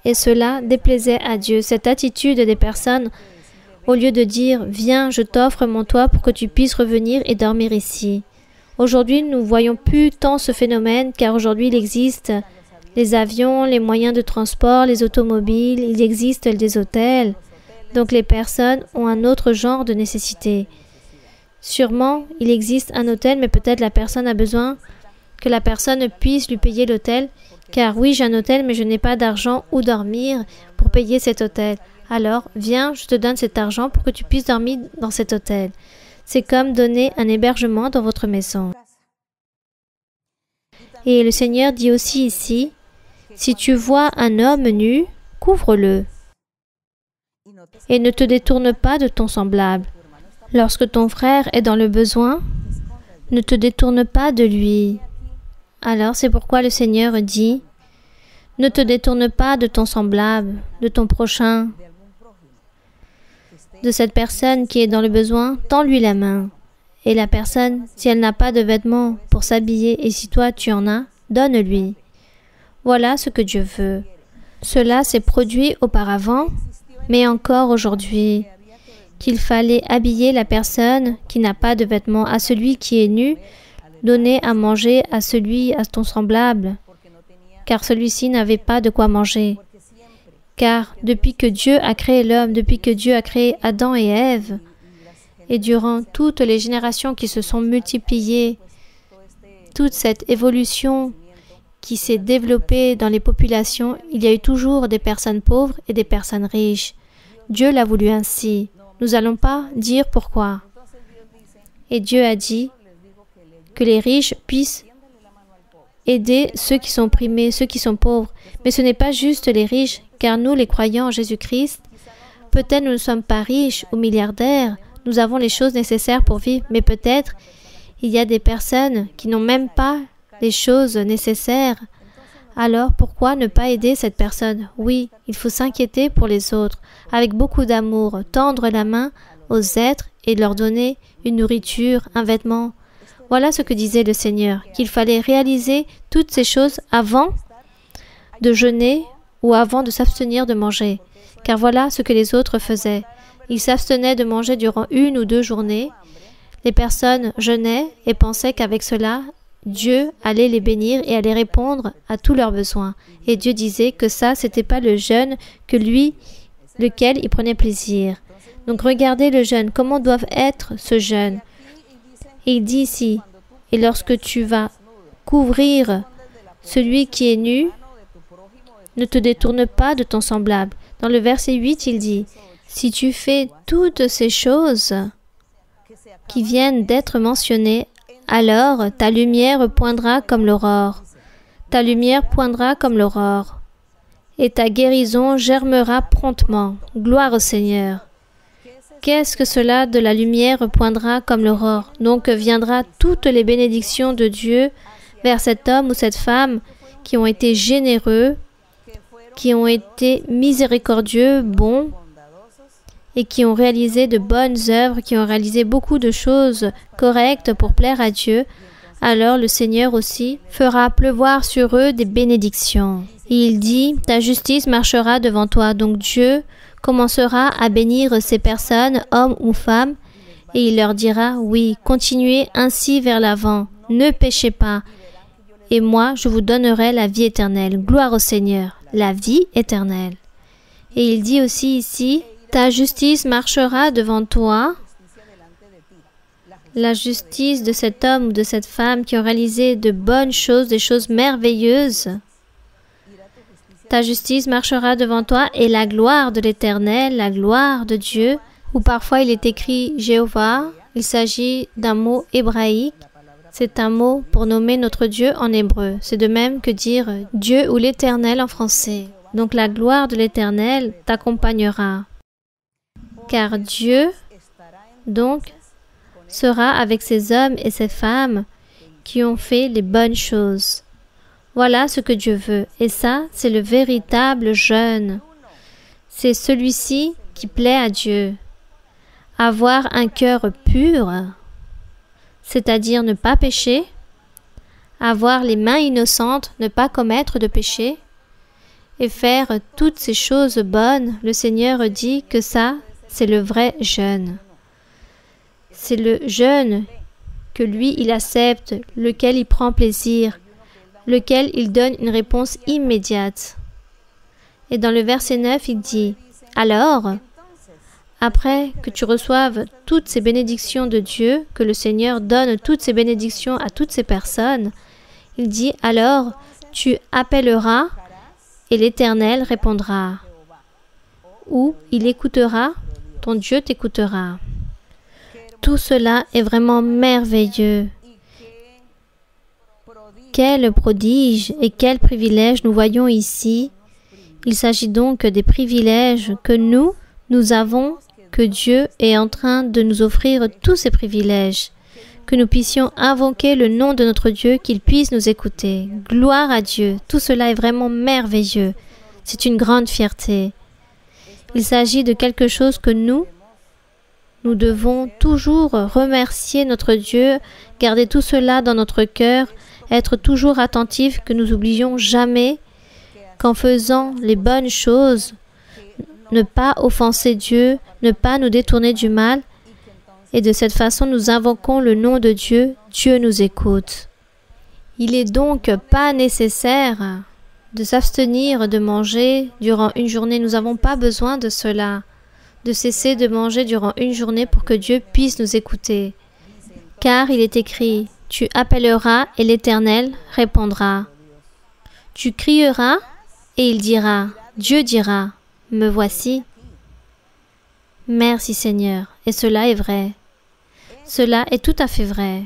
S1: Et cela déplaisait à Dieu. Cette attitude des personnes, au lieu de dire « Viens, je t'offre mon toit pour que tu puisses revenir et dormir ici ». Aujourd'hui, nous ne voyons plus tant ce phénomène, car aujourd'hui, il existe les avions, les moyens de transport, les automobiles, il existe des hôtels. Donc, les personnes ont un autre genre de nécessité. Sûrement, il existe un hôtel, mais peut-être la personne a besoin que la personne puisse lui payer l'hôtel, car oui, j'ai un hôtel, mais je n'ai pas d'argent où dormir pour payer cet hôtel. Alors, viens, je te donne cet argent pour que tu puisses dormir dans cet hôtel. C'est comme donner un hébergement dans votre maison. Et le Seigneur dit aussi ici, si tu vois un homme nu, couvre-le. Et ne te détourne pas de ton semblable. Lorsque ton frère est dans le besoin, ne te détourne pas de lui. Alors, c'est pourquoi le Seigneur dit, ne te détourne pas de ton semblable, de ton prochain, de cette personne qui est dans le besoin, tends-lui la main. Et la personne, si elle n'a pas de vêtements pour s'habiller et si toi tu en as, donne-lui. Voilà ce que Dieu veut. Cela s'est produit auparavant, mais encore aujourd'hui, qu'il fallait habiller la personne qui n'a pas de vêtements, à celui qui est nu, donner à manger à ton semblable, car celui-ci n'avait pas de quoi manger. Car depuis que Dieu a créé l'homme, depuis que Dieu a créé Adam et Ève, et durant toutes les générations qui se sont multipliées, toute cette évolution qui s'est développée dans les populations, il y a eu toujours des personnes pauvres et des personnes riches. Dieu l'a voulu ainsi. Nous n'allons pas dire pourquoi. Et Dieu a dit que les riches puissent aider ceux qui sont opprimés, ceux qui sont pauvres. Mais ce n'est pas juste les riches, car nous, les croyants en Jésus-Christ, peut-être nous ne sommes pas riches ou milliardaires, nous avons les choses nécessaires pour vivre, mais peut-être il y a des personnes qui n'ont même pas les choses nécessaires. Alors pourquoi ne pas aider cette personne? Oui, il faut s'inquiéter pour les autres, avec beaucoup d'amour, tendre la main aux êtres et leur donner une nourriture, un vêtement. Voilà ce que disait le Seigneur, qu'il fallait réaliser toutes ces choses avant de jeûner ou avant de s'abstenir de manger. Car voilà ce que les autres faisaient. Ils s'abstenaient de manger durant 1 ou 2 journées. Les personnes jeûnaient et pensaient qu'avec cela, Dieu allait les bénir et allait répondre à tous leurs besoins. Et Dieu disait que ça, c'était pas le jeûne que lui, lequel il prenait plaisir. Donc regardez le jeûne, comment doit être ce jeûne. Et il dit ici, et lorsque tu vas couvrir celui qui est nu, ne te détourne pas de ton semblable. Dans le verset 8, il dit, si tu fais toutes ces choses qui viennent d'être mentionnées, alors ta lumière poindra comme l'aurore. Ta lumière poindra comme l'aurore. Et ta guérison germera promptement. Gloire au Seigneur. Qu'est-ce que cela de la lumière poindra comme l'aurore? Donc viendra toutes les bénédictions de Dieu vers cet homme ou cette femme qui ont été généreux, qui ont été miséricordieux, bons, et qui ont réalisé de bonnes œuvres, qui ont réalisé beaucoup de choses correctes pour plaire à Dieu. Alors le Seigneur aussi fera pleuvoir sur eux des bénédictions. Et il dit, ta justice marchera devant toi. Donc Dieu commencera à bénir ces personnes, hommes ou femmes, et il leur dira, oui, continuez ainsi vers l'avant, ne péchez pas, et moi je vous donnerai la vie éternelle. Gloire au Seigneur, la vie éternelle. Et il dit aussi ici, ta justice marchera devant toi. La justice de cet homme ou de cette femme qui ont réalisé de bonnes choses, des choses merveilleuses. Ta justice marchera devant toi et la gloire de l'Éternel, la gloire de Dieu, ou parfois il est écrit Jéhovah, il s'agit d'un mot hébraïque. C'est un mot pour nommer notre Dieu en hébreu. C'est de même que dire Dieu ou l'Éternel en français. Donc la gloire de l'Éternel t'accompagnera. Car Dieu, donc, sera avec ces hommes et ces femmes qui ont fait les bonnes choses. Voilà ce que Dieu veut. Et ça, c'est le véritable jeûne. C'est celui-ci qui plaît à Dieu. Avoir un cœur pur, c'est-à-dire ne pas pécher, avoir les mains innocentes, ne pas commettre de péché, et faire toutes ces choses bonnes. Le Seigneur dit que ça, c'est le vrai jeûne. C'est le jeûne que lui, il accepte, lequel il prend plaisir, lequel il donne une réponse immédiate. Et dans le verset 9, il dit, « Alors, après que tu reçoives toutes ces bénédictions de Dieu, que le Seigneur donne toutes ces bénédictions à toutes ces personnes, il dit, « Alors, tu appelleras et l'Éternel répondra. » Ou il écoutera, ton Dieu t'écoutera. Tout cela est vraiment merveilleux. Quel prodige et quel privilège nous voyons ici. Il s'agit donc des privilèges que nous avons, que Dieu est en train de nous offrir tous ces privilèges, que nous puissions invoquer le nom de notre Dieu, qu'il puisse nous écouter. Gloire à Dieu, tout cela est vraiment merveilleux. C'est une grande fierté. Il s'agit de quelque chose que nous devons toujours remercier notre Dieu, garder tout cela dans notre cœur, être toujours attentifs, que nous n'oublions jamais qu'en faisant les bonnes choses, ne pas offenser Dieu, ne pas nous détourner du mal, et de cette façon nous invoquons le nom de Dieu, Dieu nous écoute. Il est donc pas nécessaire de s'abstenir de manger durant une journée, nous n'avons pas besoin de cela, de cesser de manger durant une journée pour que Dieu puisse nous écouter. Car il est écrit, tu appelleras et l'Éternel répondra. Tu crieras et il dira, Dieu dira, me voici. Merci Seigneur, et cela est vrai. Cela est tout à fait vrai.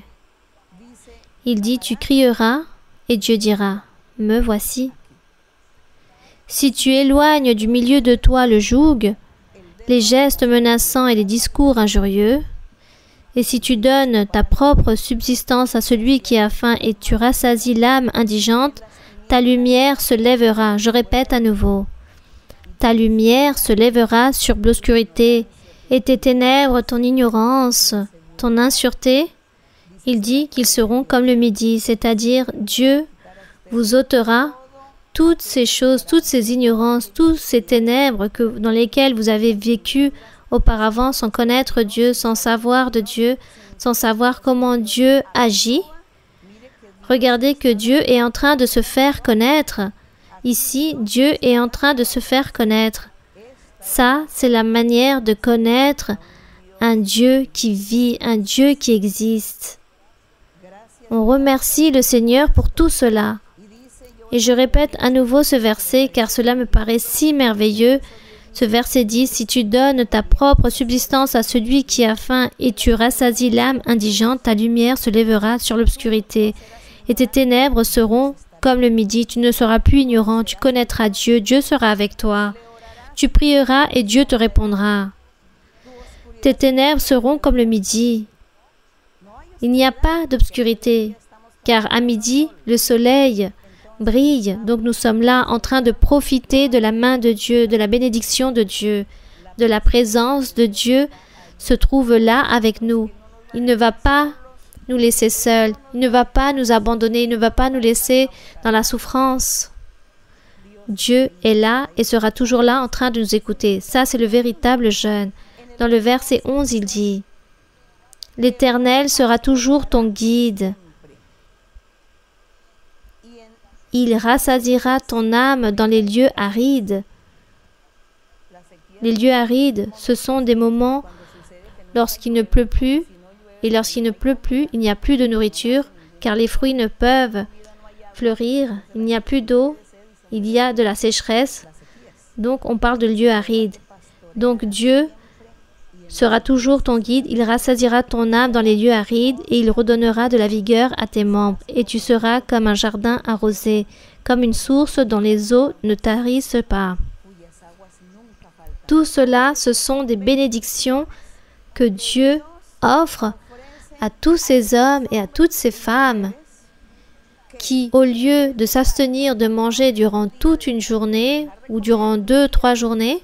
S1: Il dit, tu crieras et Dieu dira, me voici. Si tu éloignes du milieu de toi le joug, les gestes menaçants et les discours injurieux, Et si tu donnes ta propre subsistance à celui qui a faim et tu rassasies l'âme indigente, ta lumière se lèvera. Je répète à nouveau. Ta lumière se lèvera sur l'obscurité et tes ténèbres, ton ignorance, ton insureté. Il dit qu'ils seront comme le midi, c'est-à-dire Dieu vous ôtera toutes ces choses, toutes ces ignorances, toutes ces ténèbres dans lesquelles vous avez vécu auparavant sans connaître Dieu, sans savoir de Dieu, sans savoir comment Dieu agit. Regardez que Dieu est en train de se faire connaître. Ici, Dieu est en train de se faire connaître. Ça, c'est la manière de connaître un Dieu qui vit, un Dieu qui existe. On remercie le Seigneur pour tout cela. Et je répète à nouveau ce verset car cela me paraît si merveilleux. Ce verset dit, si tu donnes ta propre subsistance à celui qui a faim et tu rassasies l'âme indigente, ta lumière se lèvera sur l'obscurité et tes ténèbres seront comme le midi. Tu ne seras plus ignorant, tu connaîtras Dieu, Dieu sera avec toi. Tu prieras et Dieu te répondra. Tes ténèbres seront comme le midi. Il n'y a pas d'obscurité, car à midi, le soleil brille. Donc nous sommes là en train de profiter de la main de Dieu, de la bénédiction de Dieu, de la présence de Dieu se trouve là avec nous. Il ne va pas nous laisser seuls, il ne va pas nous abandonner, il ne va pas nous laisser dans la souffrance. Dieu est là et sera toujours là en train de nous écouter. Ça, c'est le véritable jeûne. Dans le verset 11, il dit, « L'Éternel sera toujours ton guide. Il rassasiera ton âme dans les lieux arides. » Les lieux arides, ce sont des moments lorsqu'il ne pleut plus, et lorsqu'il ne pleut plus, il n'y a plus de nourriture, car les fruits ne peuvent fleurir, il n'y a plus d'eau, il y a de la sécheresse, donc on parle de lieux arides. Donc Dieu sera toujours ton guide, il rassasiera ton âme dans les lieux arides et il redonnera de la vigueur à tes membres. Et tu seras comme un jardin arrosé, comme une source dont les eaux ne tarissent pas. Tout cela, ce sont des bénédictions que Dieu offre à tous ces hommes et à toutes ces femmes qui, au lieu de s'abstenir de manger durant toute une journée ou durant 2-3 journées,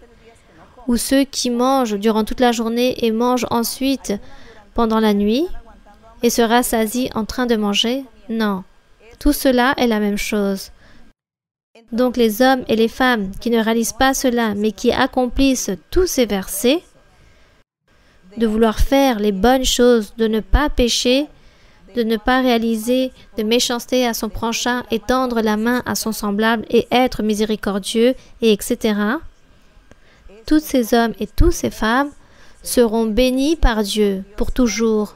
S1: ou ceux qui mangent durant toute la journée et mangent ensuite pendant la nuit et se rassasient en train de manger, non. Tout cela est la même chose. Donc les hommes et les femmes qui ne réalisent pas cela, mais qui accomplissent tous ces versets, de vouloir faire les bonnes choses, de ne pas pécher, de ne pas réaliser de méchanceté à son prochain et tendre la main à son semblable et être miséricordieux, et etc. Tous ces hommes et toutes ces femmes seront bénis par Dieu pour toujours,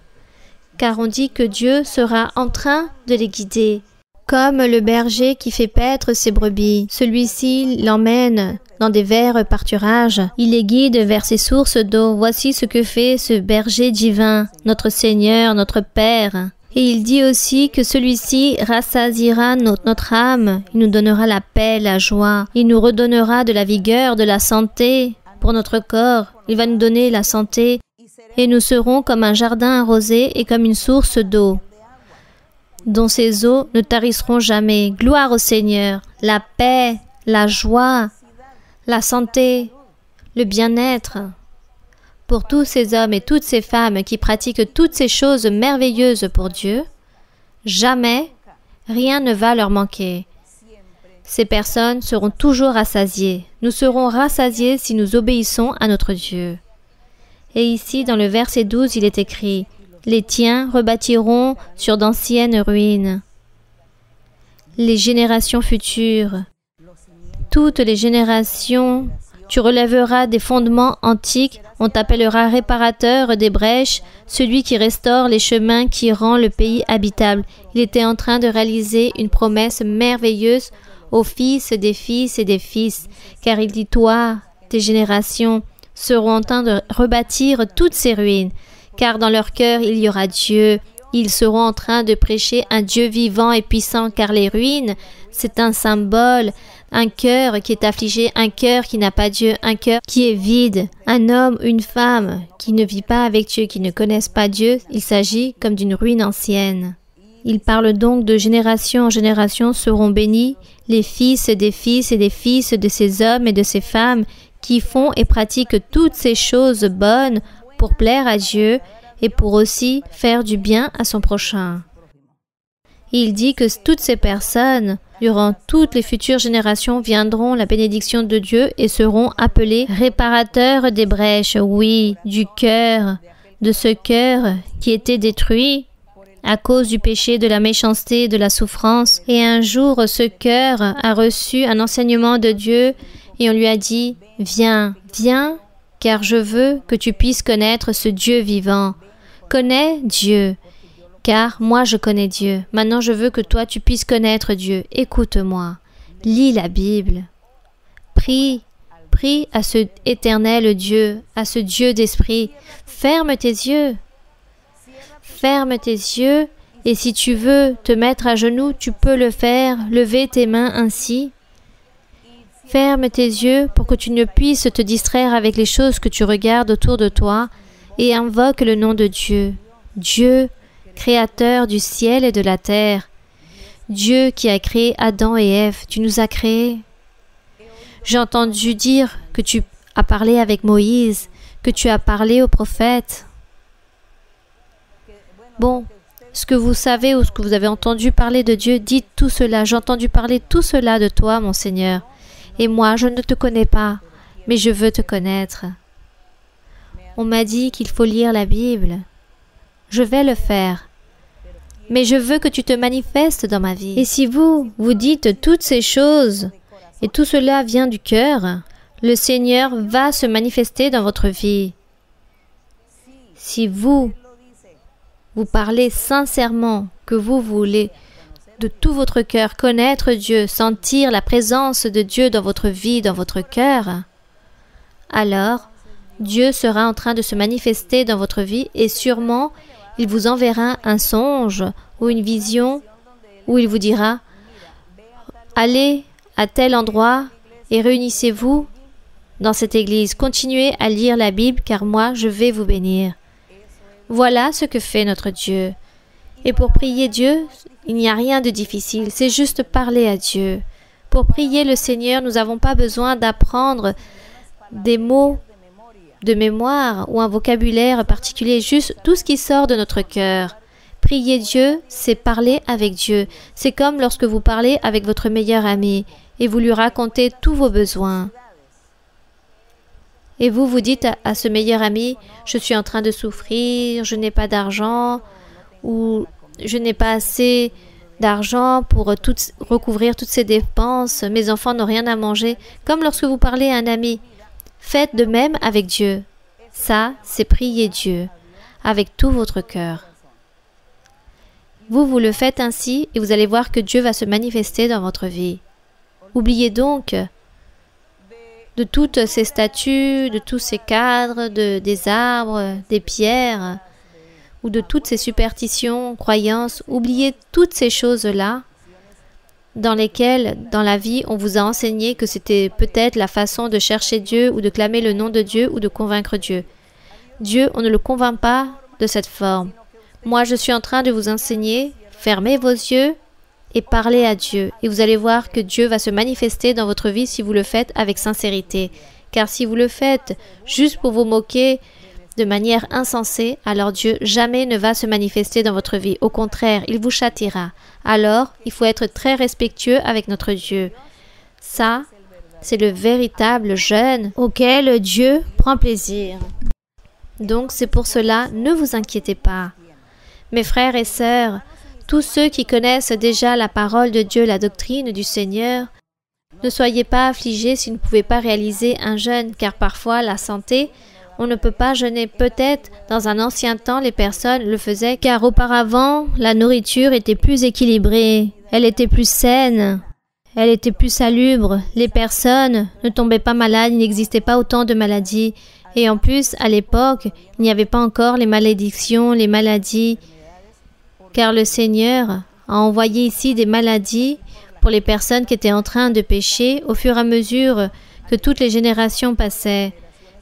S1: car on dit que Dieu sera en train de les guider, comme le berger qui fait paître ses brebis. Celui-ci l'emmène dans des verts pâturages, il les guide vers ses sources d'eau. Voici ce que fait ce berger divin, notre Seigneur, notre Père. Et il dit aussi que celui-ci rassasiera notre âme, il nous donnera la paix, la joie, il nous redonnera de la vigueur, de la santé pour notre corps, il va nous donner la santé et nous serons comme un jardin arrosé et comme une source d'eau, dont ces eaux ne tarisseront jamais. Gloire au Seigneur, la paix, la joie, la santé, le bien-être. Pour tous ces hommes et toutes ces femmes qui pratiquent toutes ces choses merveilleuses pour Dieu, jamais rien ne va leur manquer. Ces personnes seront toujours rassasiées. Nous serons rassasiés si nous obéissons à notre Dieu. Et ici, dans le verset 12, il est écrit, « Les tiens rebâtiront sur d'anciennes ruines. » Les générations futures, toutes les générations, tu relèveras des fondements antiques, on t'appellera réparateur des brèches, celui qui restaure les chemins, qui rend le pays habitable. Il était en train de réaliser une promesse merveilleuse aux fils et des fils, car il dit, toi, tes générations, seront en train de rebâtir toutes ces ruines, car dans leur cœur il y aura Dieu, Ils seront en train de prêcher un Dieu vivant et puissant, car les ruines, c'est un symbole, un cœur qui est affligé, un cœur qui n'a pas Dieu, un cœur qui est vide, un homme, une femme qui ne vit pas avec Dieu, qui ne connaissent pas Dieu. Il s'agit comme d'une ruine ancienne. Il parle donc de génération en génération seront bénis les fils et des fils et des fils de ces hommes et de ces femmes qui font et pratiquent toutes ces choses bonnes pour plaire à Dieu et pour aussi faire du bien à son prochain. Il dit que toutes ces personnes, durant toutes les futures générations, viendront la bénédiction de Dieu et seront appelés réparateurs des brèches, oui, du cœur, de ce cœur qui était détruit à cause du péché, de la méchanceté, de la souffrance. Et un jour, ce cœur a reçu un enseignement de Dieu et on lui a dit, « Viens, viens, car je veux que tu puisses connaître ce Dieu vivant. Connais Dieu, car moi je connais Dieu. Maintenant, je veux que toi, tu puisses connaître Dieu. Écoute-moi, lis la Bible. Prie, prie à ce éternel Dieu, à ce Dieu d'esprit. Ferme tes yeux. Ferme tes yeux et si tu veux te mettre à genoux, tu peux le faire, lever tes mains ainsi. Ferme tes yeux pour que tu ne puisses te distraire avec les choses que tu regardes autour de toi et invoque le nom de Dieu. Dieu, créateur du ciel et de la terre. Dieu qui a créé Adam et Ève, tu nous as créés. J'ai entendu dire que tu as parlé avec Moïse, que tu as parlé aux prophètes. Bon, ce que vous savez ou ce que vous avez entendu parler de Dieu, dites tout cela. J'ai entendu parler tout cela de toi, mon Seigneur. Et moi, je ne te connais pas, mais je veux te connaître. On m'a dit qu'il faut lire la Bible. Je vais le faire. Mais je veux que tu te manifestes dans ma vie. Et si vous dites toutes ces choses, et tout cela vient du cœur, le Seigneur va se manifester dans votre vie. Si vous parlez sincèrement que vous voulez de tout votre cœur connaître Dieu, sentir la présence de Dieu dans votre vie, dans votre cœur, alors Dieu sera en train de se manifester dans votre vie et sûrement il vous enverra un songe ou une vision où il vous dira « Allez à tel endroit et réunissez-vous dans cette église. Continuez à lire la Bible car moi je vais vous bénir. » Voilà ce que fait notre Dieu. Et pour prier Dieu, il n'y a rien de difficile, c'est juste parler à Dieu. Pour prier le Seigneur, nous n'avons pas besoin d'apprendre des mots de mémoire ou un vocabulaire particulier, juste tout ce qui sort de notre cœur. Prier Dieu, c'est parler avec Dieu. C'est comme lorsque vous parlez avec votre meilleur ami et vous lui racontez tous vos besoins. Et vous dites à ce meilleur ami, je suis en train de souffrir, je n'ai pas d'argent, ou je n'ai pas assez d'argent pour recouvrir toutes ces dépenses, mes enfants n'ont rien à manger. Comme lorsque vous parlez à un ami, faites de même avec Dieu. Ça, c'est prier Dieu avec tout votre cœur. Vous le faites ainsi et vous allez voir que Dieu va se manifester dans votre vie. Oubliez donc de toutes ces statues, de tous ces cadres, des arbres, des pierres, ou de toutes ces superstitions, croyances. Oubliez toutes ces choses-là dans lesquelles, dans la vie, on vous a enseigné que c'était peut-être la façon de chercher Dieu ou de clamer le nom de Dieu ou de convaincre Dieu. Dieu, on ne le convainc pas de cette forme. Moi, je suis en train de vous enseigner, fermez vos yeux et parlez à Dieu. Et vous allez voir que Dieu va se manifester dans votre vie si vous le faites avec sincérité. Car si vous le faites juste pour vous moquer de manière insensée, alors Dieu jamais ne va se manifester dans votre vie. Au contraire, il vous châtiera. Alors, il faut être très respectueux avec notre Dieu. Ça, c'est le véritable jeûne auquel Dieu prend plaisir. Donc, c'est pour cela, ne vous inquiétez pas. Mes frères et sœurs, tous ceux qui connaissent déjà la parole de Dieu, la doctrine du Seigneur, ne soyez pas affligés si vous ne pouvez pas réaliser un jeûne, car parfois la santé, on ne peut pas jeûner. Peut-être dans un ancien temps, les personnes le faisaient, car auparavant, la nourriture était plus équilibrée, elle était plus saine, elle était plus salubre, les personnes ne tombaient pas malades, il n'existait pas autant de maladies. Et en plus, à l'époque, il n'y avait pas encore les malédictions, les maladies. car le Seigneur a envoyé ici des maladies pour les personnes qui étaient en train de pécher au fur et à mesure que toutes les générations passaient.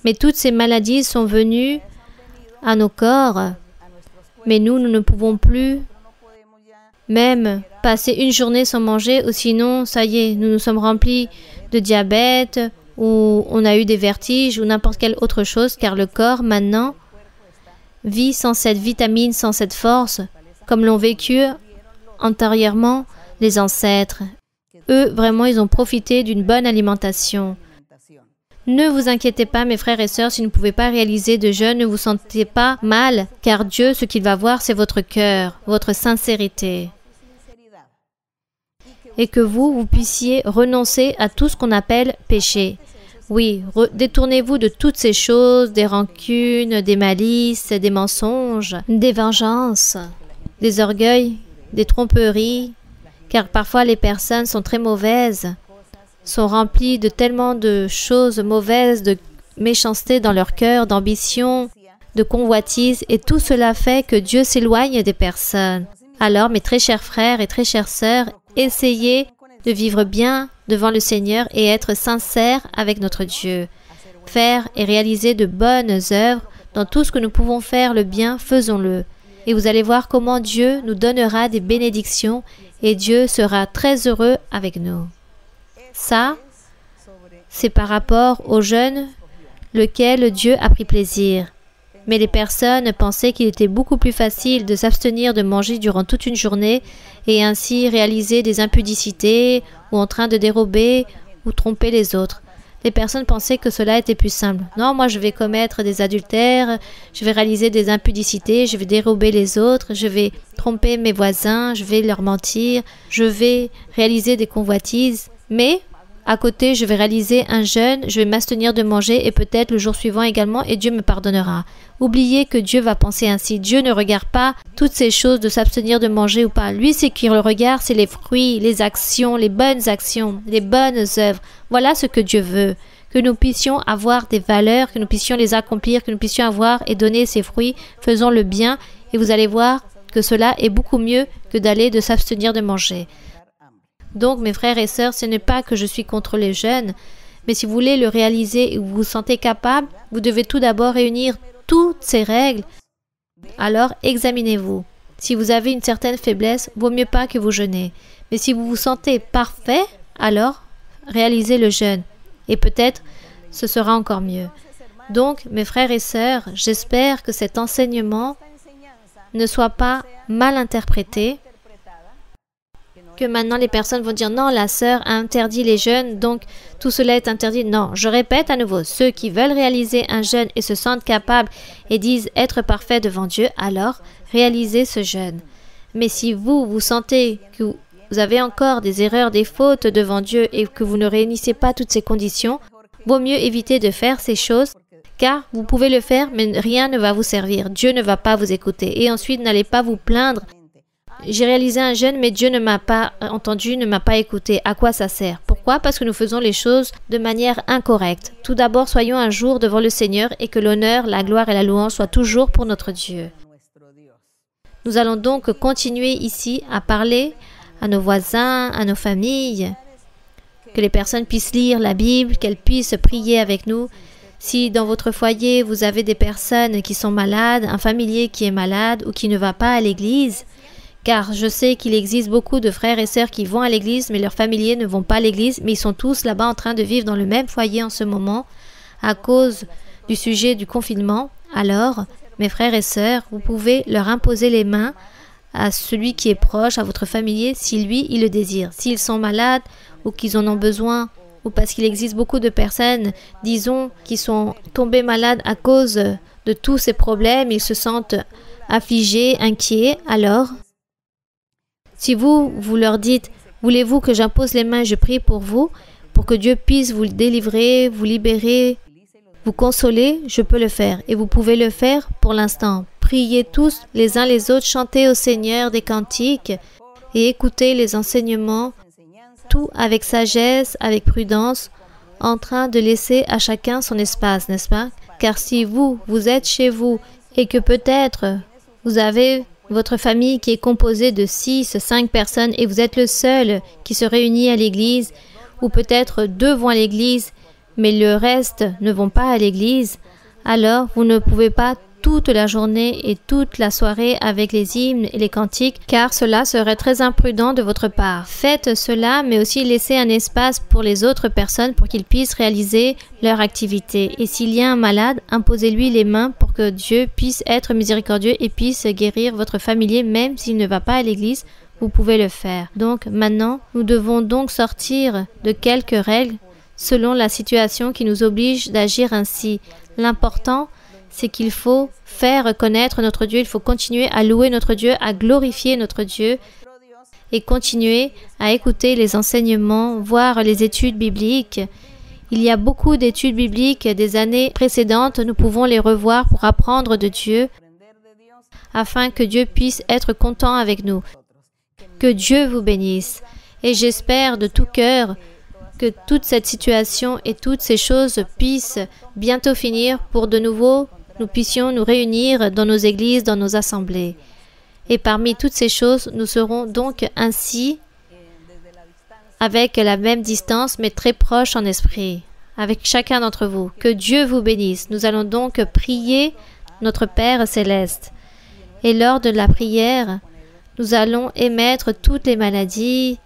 S1: Mais toutes ces maladies sont venues à nos corps, mais nous ne pouvons plus même passer une journée sans manger, ou sinon, ça y est, nous nous sommes remplis de diabète, ou on a eu des vertiges, ou n'importe quelle autre chose, car le corps, maintenant, vit sans cette vitamine, sans cette force, comme l'ont vécu antérieurement les ancêtres. Eux, vraiment, ils ont profité d'une bonne alimentation. Ne vous inquiétez pas, mes frères et sœurs, si vous ne pouvez pas réaliser de jeûne, ne vous sentez pas mal, car Dieu, ce qu'il va voir, c'est votre cœur, votre sincérité. Et que vous puissiez renoncer à tout ce qu'on appelle péché. Oui, détournez-vous de toutes ces choses, des rancunes, des malices, des mensonges, des vengeances, des orgueils, des tromperies, car parfois les personnes sont très mauvaises, sont remplies de tellement de choses mauvaises, de méchanceté dans leur cœur, d'ambition, de convoitise, et tout cela fait que Dieu s'éloigne des personnes. Alors, mes très chers frères et très chères sœurs, essayez de vivre bien devant le Seigneur et être sincères avec notre Dieu. Faire et réaliser de bonnes œuvres dans tout ce que nous pouvons faire le bien, faisons-le. Et vous allez voir comment Dieu nous donnera des bénédictions et Dieu sera très heureux avec nous. Ça, c'est par rapport au jeûne lequel Dieu a pris plaisir. Mais les personnes pensaient qu'il était beaucoup plus facile de s'abstenir de manger durant toute une journée et ainsi réaliser des impudicités ou en train de dérober ou tromper les autres. Les personnes pensaient que cela était plus simple. Non, moi je vais commettre des adultères, je vais réaliser des impudicités, je vais dérober les autres, je vais tromper mes voisins, je vais leur mentir, je vais réaliser des convoitises. Mais à côté, je vais réaliser un jeûne, je vais m'abstenir de manger et peut-être le jour suivant également et Dieu me pardonnera. Oubliez que Dieu va penser ainsi. Dieu ne regarde pas toutes ces choses de s'abstenir de manger ou pas. Lui, ce qu'il regarde, c'est les fruits, les actions, les bonnes œuvres. Voilà ce que Dieu veut. Que nous puissions avoir des valeurs, que nous puissions les accomplir, que nous puissions avoir et donner ces fruits. Faisons le bien et vous allez voir que cela est beaucoup mieux que d'aller de s'abstenir de manger. Donc, mes frères et sœurs, ce n'est pas que je suis contre les jeûnes, mais si vous voulez le réaliser et vous vous sentez capable, vous devez tout d'abord réunir toutes ces règles. Alors, examinez-vous. Si vous avez une certaine faiblesse, vaut mieux pas que vous jeûnez. Mais si vous vous sentez parfait, alors réalisez le jeûne. Et peut-être, ce sera encore mieux. Donc, mes frères et sœurs, j'espère que cet enseignement ne soit pas mal interprété, que maintenant les personnes vont dire non, la sœur a interdit les jeûnes, donc tout cela est interdit. Non, je répète à nouveau, ceux qui veulent réaliser un jeûne et se sentent capables et disent être parfaits devant Dieu, alors réalisez ce jeûne. Mais si vous sentez que vous avez encore des erreurs, des fautes devant Dieu et que vous ne réunissez pas toutes ces conditions, vaut mieux éviter de faire ces choses, car vous pouvez le faire, mais rien ne va vous servir. Dieu ne va pas vous écouter. Et ensuite, n'allez pas vous plaindre. J'ai réalisé un jeûne, mais Dieu ne m'a pas entendu, ne m'a pas écouté. À quoi ça sert? Pourquoi? Parce que nous faisons les choses de manière incorrecte. Tout d'abord, soyons un jour devant le Seigneur et que l'honneur, la gloire et la louange soient toujours pour notre Dieu. Nous allons donc continuer ici à parler à nos voisins, à nos familles, que les personnes puissent lire la Bible, qu'elles puissent prier avec nous. Si dans votre foyer, vous avez des personnes qui sont malades, un familier qui est malade ou qui ne va pas à l'église, car je sais qu'il existe beaucoup de frères et sœurs qui vont à l'église, mais leurs familiers ne vont pas à l'église, mais ils sont tous là-bas en train de vivre dans le même foyer en ce moment, à cause du sujet du confinement. Alors, mes frères et sœurs, vous pouvez leur imposer les mains à celui qui est proche, à votre familier, si lui, il le désire. S'ils sont malades ou qu'ils en ont besoin, ou parce qu'il existe beaucoup de personnes, disons, qui sont tombées malades à cause de tous ces problèmes, ils se sentent affligés, inquiets, alors si vous leur dites, voulez-vous que j'impose les mains et je prie pour vous, pour que Dieu puisse vous délivrer, vous libérer, vous consoler, je peux le faire. Et vous pouvez le faire pour l'instant. Priez tous les uns les autres, chantez au Seigneur des cantiques et écoutez les enseignements, tout avec sagesse, avec prudence, en train de laisser à chacun son espace, n'est-ce pas? Car si vous êtes chez vous et que peut-être vous avez votre famille qui est composée de 6, 5 personnes et vous êtes le seul qui se réunit à l'église, ou peut-être 2 vont à l'église, mais le reste ne vont pas à l'église, alors vous ne pouvez pas toute la journée et toute la soirée avec les hymnes et les cantiques, car cela serait très imprudent de votre part. Faites cela, mais aussi laissez un espace pour les autres personnes pour qu'ils puissent réaliser leur activité. Et s'il y a un malade, imposez-lui les mains pour que Dieu puisse être miséricordieux et puisse guérir votre familier, même s'il ne va pas à l'église. Vous pouvez le faire. Donc maintenant, nous devons donc sortir de quelques règles selon la situation qui nous oblige d'agir ainsi. L'important, c'est qu'il faut faire connaître notre Dieu, il faut continuer à louer notre Dieu, à glorifier notre Dieu et continuer à écouter les enseignements, voir les études bibliques. Il y a beaucoup d'études bibliques des années précédentes, nous pouvons les revoir pour apprendre de Dieu afin que Dieu puisse être content avec nous. Que Dieu vous bénisse et j'espère de tout cœur que toute cette situation et toutes ces choses puissent bientôt finir pour de nouveau nous puissions nous réunir dans nos églises, dans nos assemblées. Et parmi toutes ces choses, nous serons donc ainsi avec la même distance, mais très proches en esprit, avec chacun d'entre vous. Que Dieu vous bénisse. Nous allons donc prier notre Père céleste. Et lors de la prière, nous allons émettre toutes les maladies,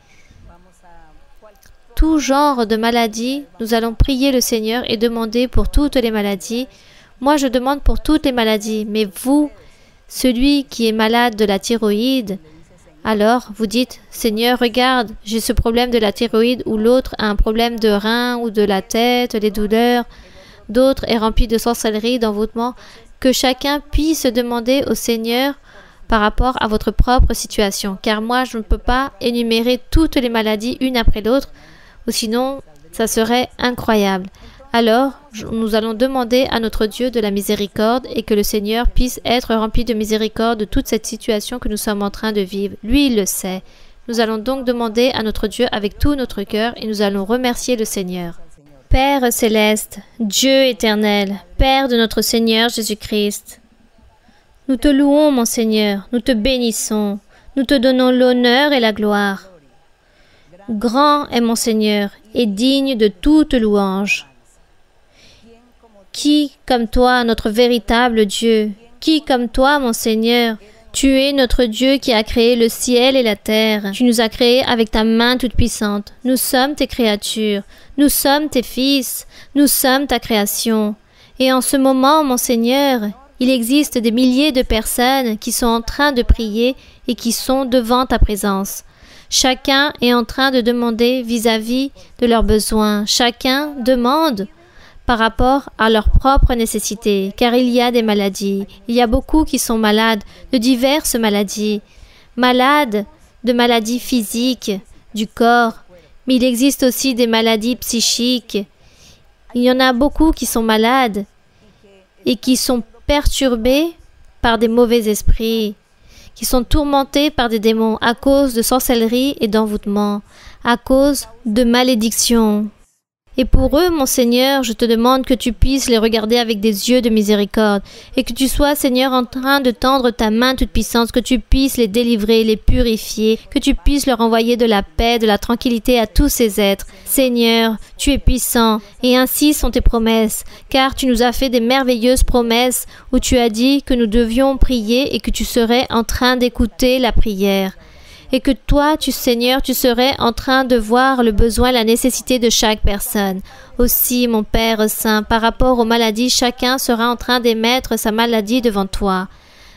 S1: tout genre de maladies. Nous allons prier le Seigneur et demander pour toutes les maladies. Moi, je demande pour toutes les maladies, mais vous, celui qui est malade de la thyroïde, alors vous dites, Seigneur, regarde, j'ai ce problème de la thyroïde, ou l'autre a un problème de rein ou de la tête, les douleurs, d'autres est rempli de sorcellerie, d'envoûtement, que chacun puisse demander au Seigneur par rapport à votre propre situation, car moi, je ne peux pas énumérer toutes les maladies une après l'autre, ou sinon, ça serait incroyable. Alors, nous allons demander à notre Dieu de la miséricorde et que le Seigneur puisse être rempli de miséricorde de toute cette situation que nous sommes en train de vivre. Lui, il le sait. Nous allons donc demander à notre Dieu avec tout notre cœur et nous allons remercier le Seigneur. Père céleste, Dieu éternel, Père de notre Seigneur Jésus-Christ, nous te louons, mon Seigneur, nous te bénissons, nous te donnons l'honneur et la gloire. Grand est mon Seigneur et digne de toute louange. Qui comme toi, notre véritable Dieu? Qui comme toi, mon Seigneur? Tu es notre Dieu qui a créé le ciel et la terre. Tu nous as créés avec ta main toute-puissante. Nous sommes tes créatures. Nous sommes tes fils. Nous sommes ta création. Et en ce moment, mon Seigneur, il existe des milliers de personnes qui sont en train de prier et qui sont devant ta présence. Chacun est en train de demander vis-à-vis de leurs besoins. Chacun demande par rapport à leurs propres nécessités, car il y a des maladies. Il y a beaucoup qui sont malades de diverses maladies. Malades de maladies physiques, du corps, mais il existe aussi des maladies psychiques. Il y en a beaucoup qui sont malades et qui sont perturbés par des mauvais esprits, qui sont tourmentés par des démons à cause de sorcellerie et d'envoûtement, à cause de malédictions. Et pour eux, mon Seigneur, je te demande que tu puisses les regarder avec des yeux de miséricorde et que tu sois, Seigneur, en train de tendre ta main toute puissante, que tu puisses les délivrer, les purifier, que tu puisses leur envoyer de la paix, de la tranquillité à tous ces êtres. Seigneur, tu es puissant et ainsi sont tes promesses, car tu nous as fait des merveilleuses promesses où tu as dit que nous devions prier et que tu serais en train d'écouter la prière. Et que toi, Seigneur, tu serais en train de voir le besoin, la nécessité de chaque personne. Aussi, mon Père Saint, par rapport aux maladies, chacun sera en train d'émettre sa maladie devant toi.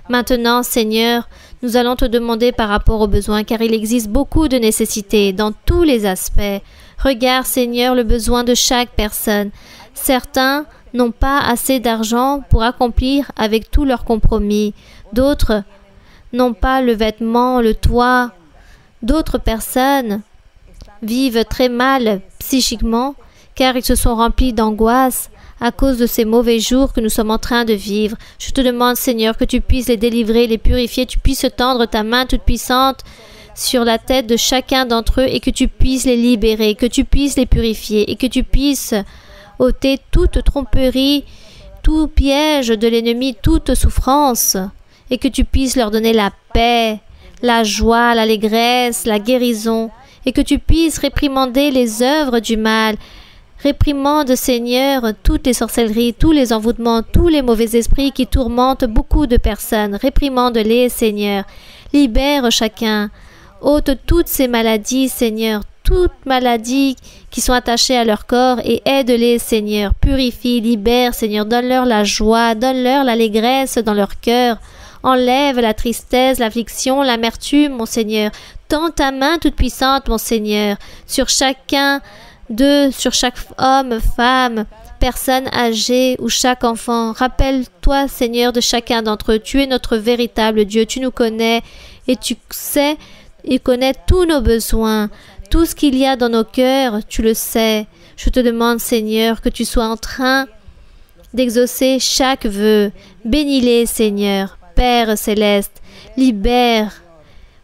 S1: Maintenant, Seigneur, nous allons te demander par rapport aux besoins, car il existe beaucoup de nécessités dans tous les aspects. Regarde, Seigneur, le besoin de chaque personne. Certains n'ont pas assez d'argent pour accomplir avec tous leurs compromis. D'autres n'ont pas le vêtement, le toit. D'autres personnes vivent très mal psychiquement car ils se sont remplis d'angoisse à cause de ces mauvais jours que nous sommes en train de vivre. Je te demande, Seigneur, que tu puisses les délivrer, les purifier, tu puisses tendre ta main toute puissante sur la tête de chacun d'entre eux et que tu puisses les libérer, que tu puisses les purifier et que tu puisses ôter toute tromperie, tout piège de l'ennemi, toute souffrance et que tu puisses leur donner la paix, la joie, l'allégresse, la guérison, et que tu puisses réprimander les œuvres du mal. Réprimande, Seigneur, toutes les sorcelleries, tous les envoûtements, tous les mauvais esprits qui tourmentent beaucoup de personnes. Réprimande-les, Seigneur. Libère chacun. Ôte toutes ces maladies, Seigneur, toutes maladies qui sont attachées à leur corps et aide-les, Seigneur. Purifie, libère, Seigneur. Donne-leur la joie, donne-leur l'allégresse dans leur cœur. Enlève la tristesse, l'affliction, l'amertume, mon Seigneur. Tends ta main toute puissante, mon Seigneur, sur chacun d'eux, sur chaque homme, femme, personne âgée ou chaque enfant. Rappelle-toi, Seigneur, de chacun d'entre eux. Tu es notre véritable Dieu. Tu nous connais et tu sais et connais tous nos besoins. Tout ce qu'il y a dans nos cœurs, tu le sais. Je te demande, Seigneur, que tu sois en train d'exaucer chaque vœu. Bénis-les, Seigneur. Père céleste, libère.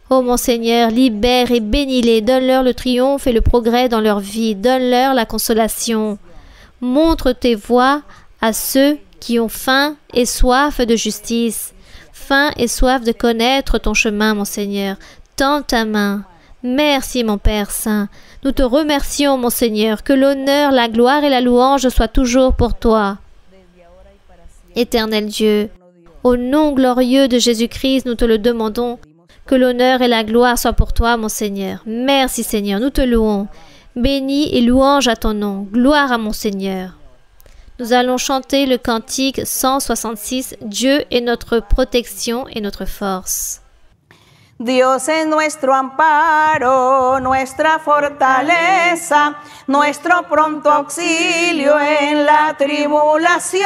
S1: Oh mon Seigneur, libère et bénis-les. Donne-leur le triomphe et le progrès dans leur vie. Donne-leur la consolation. Montre tes voies à ceux qui ont faim et soif de justice. Faim et soif de connaître ton chemin, mon Seigneur. Tends ta main. Merci, mon Père Saint. Nous te remercions, mon Seigneur, que l'honneur, la gloire et la louange soient toujours pour toi. Éternel Dieu, au nom glorieux de Jésus-Christ, nous te le demandons, que l'honneur et la gloire soient pour toi, mon Seigneur. Merci, Seigneur, nous te louons. Bénis et louange à ton nom. Gloire à mon Seigneur. Nous allons chanter le cantique 166, Dieu est notre protection et notre force.
S2: Dios es nuestro amparo, nuestra fortaleza, nuestro pronto auxilio en la tribulación.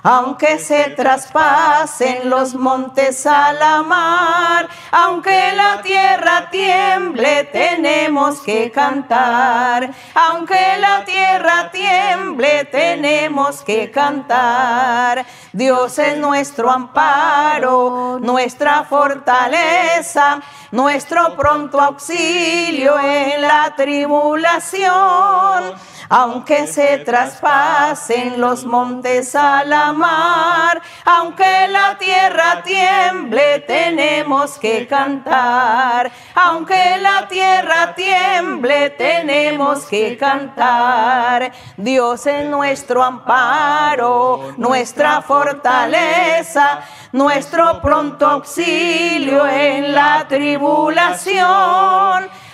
S2: Aunque se traspasen los montes a la mar, aunque la tierra tiemble, tenemos que cantar. Aunque la tierra tiemble, tenemos que cantar. Dios es nuestro amparo, nuestra fortaleza, nuestro pronto auxilio en la tribulación. Aunque se traspasen los montes a la mar, aunque la tierra tiemble, tenemos que cantar. Aunque la tierra tiemble, tenemos que cantar. Dios es nuestro amparo, nuestra fortaleza, nuestro pronto auxilio en la tribulación.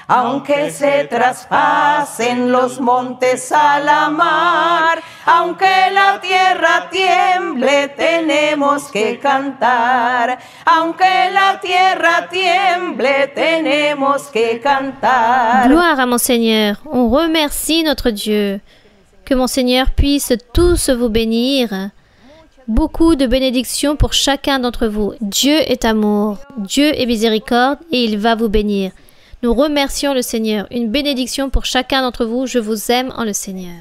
S2: Aunque se traspasen los montes a la mar, aunque la tierra tiemble, tenemos que cantar. Aunque la tierra tiemble, tenemos que cantar.
S1: Gloire à mon Seigneur. On remercie notre Dieu. Que mon Seigneur puisse tous vous bénir. Beaucoup de bénédictions pour chacun d'entre vous. Dieu est amour, Dieu est miséricorde et il va vous bénir. Nous remercions le Seigneur. Une bénédiction pour chacun d'entre vous. Je vous aime en le Seigneur.